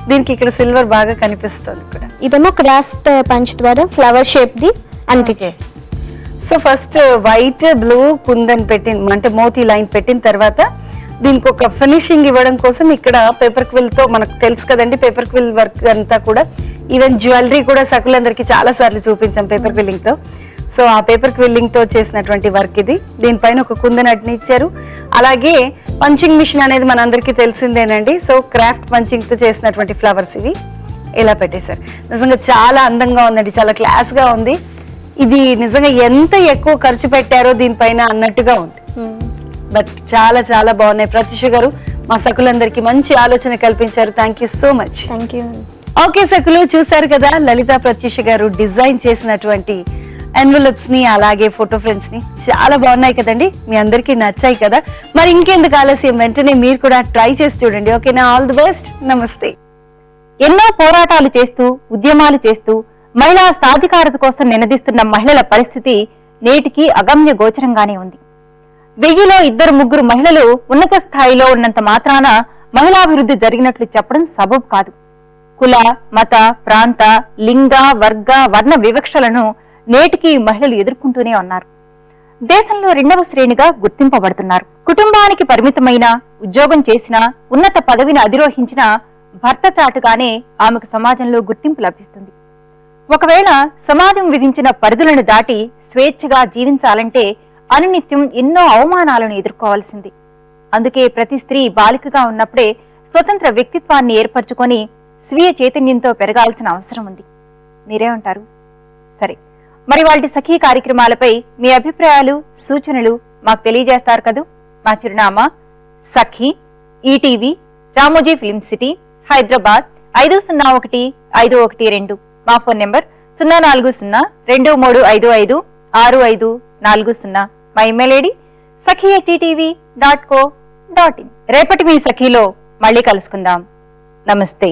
Speaker 5: దీనికి ఇక్కడ సిల్వర్ బాగా కనిపిస్తుంది కూడా.
Speaker 7: ఇదేమో క్రాఫ్ట్ పంచ్ ద్వారా ఫ్లవర్ షేప్ ది అంతే.
Speaker 5: So first white blue kundan పెట్టిన అంటే మోతీ లైన్ పెట్టిన తర్వాత దీనికి ఒక ఫినిషింగ్ ఇవ్వడం కోసం ఇక్కడ పేపర్ క్విల్ తో, మనకు తెలుసు కదండి పేపర్ క్విల్ వర్క్ అంతా కూడా. ఈవెన్ జ్యువెలరీ కూడా సకులందరికి చాలా సార్లు చూపించాం పేపర్ క్విల్లింగ్ తో. సో ఆ పేపర్ క్విల్లింగ్ తో చేసినటువంటి వర్క్ ఇది. దీనిపైన ఒక కుందన్ అట్ని ఇచ్చారు. అలాగే పంచింగ్ మిషన్ అనేది మనందరికీ తెలిసిందేనండి. సో క్రాఫ్ట్ పంచింగ్ తో చేసినటువంటి ఫ్లవర్స్ ఇవి ఇలా పెట్టేశారు. నిజంగా చాలా అందంగా ఉందండి, చాలా క్లాస్ గా ఉంది. ఇది నిజంగా ఎంత ఎక్కువ ఖర్చు పెట్టారో దీనిపైన అన్నట్టుగా ఉంది. బట్ చాలా చాలా బాగున్నాయి. ప్రత్యూష గారు మా సకులందరికీ మంచి ఆలోచన కల్పించారు. Thank you so much.
Speaker 7: Thank you.
Speaker 5: Okay సకులు, చూసారు కదా లలిత ప్రత్యూష గారు డిజైన్ చేసినటువంటి ఎన్వలప్స్ ని అలాగే ఫోటో ఫ్రేమ్స్ ని. చాలా బాగున్నాయి కదండి, మీ అందరికీ నచ్చాయి కదా. మరి ఇంకెందుకు ఆలస్యం, వెంటనే మీరు కూడా ట్రై చేసి చూడండి. ఓకేనా? ఆల్ ది బెస్ట్, నమస్తే.
Speaker 1: ఎన్నో పోరాటాలు చేస్తూ, ఉద్యమాలు చేస్తూ మహిళా సాధికారత కోసం నినదిస్తున్న మహిళల పరిస్థితి నేటికి అగమ్య గోచరంగానే ఉంది. 1000లో 2-3 మహిళలు ఉన్నత స్థాయిలో ఉన్నంత మాత్రాన మహిళాభివృద్ధి జరిగినట్లు చెప్పడం సబబు కాదు. కుల, మత, ప్రాంత, లింగ, వర్గ, వర్ణ వివక్షలను నేటికి మహిళలు ఎదుర్కొంటూనే ఉన్నారు. దేశంలో 2వ శ్రేణిగా గుర్తింపబడుతున్నారు. కుటుంబానికి పరిమితమైన, ఉద్యోగం చేసిన, ఉన్నత పదవిని అధిరోహించిన భర్త చాటుగానే ఆమెకు సమాజంలో గుర్తింపు లభిస్తుంది. ఒకవేళ సమాజం విధించిన పరిధులను దాటి స్వేచ్ఛగా జీవించాలంటే అనునిత్యం ఎన్నో అవమానాలను ఎదుర్కోవాల్సింది. అందుకే ప్రతి స్త్రీ బాలికగా ఉన్నప్పుడే స్వతంత్ర వ్యక్తిత్వాన్ని ఏర్పరచుకొని స్వీయ చైతన్యంతో పెరగాల్సిన అవసరం ఉంది. మీరేమంటారు? సరే, మరి వాటి సఖీ కార్యక్రమాలపై మీ అభిప్రాయాలు, సూచనలు మాకు తెలియజేస్తారు కదూ. మా చిరునామా Sakhi, ETV, Ramoji film city, Hyderabad 501512. మా ఫోన్ నెంబర్ 0402355640. మా ఇమెయిల్ ఐడి sakhi@ttv.co.in. రేపటి మీ సఖీలో మళ్ళీ కలుసుకుందాం. నమస్తే.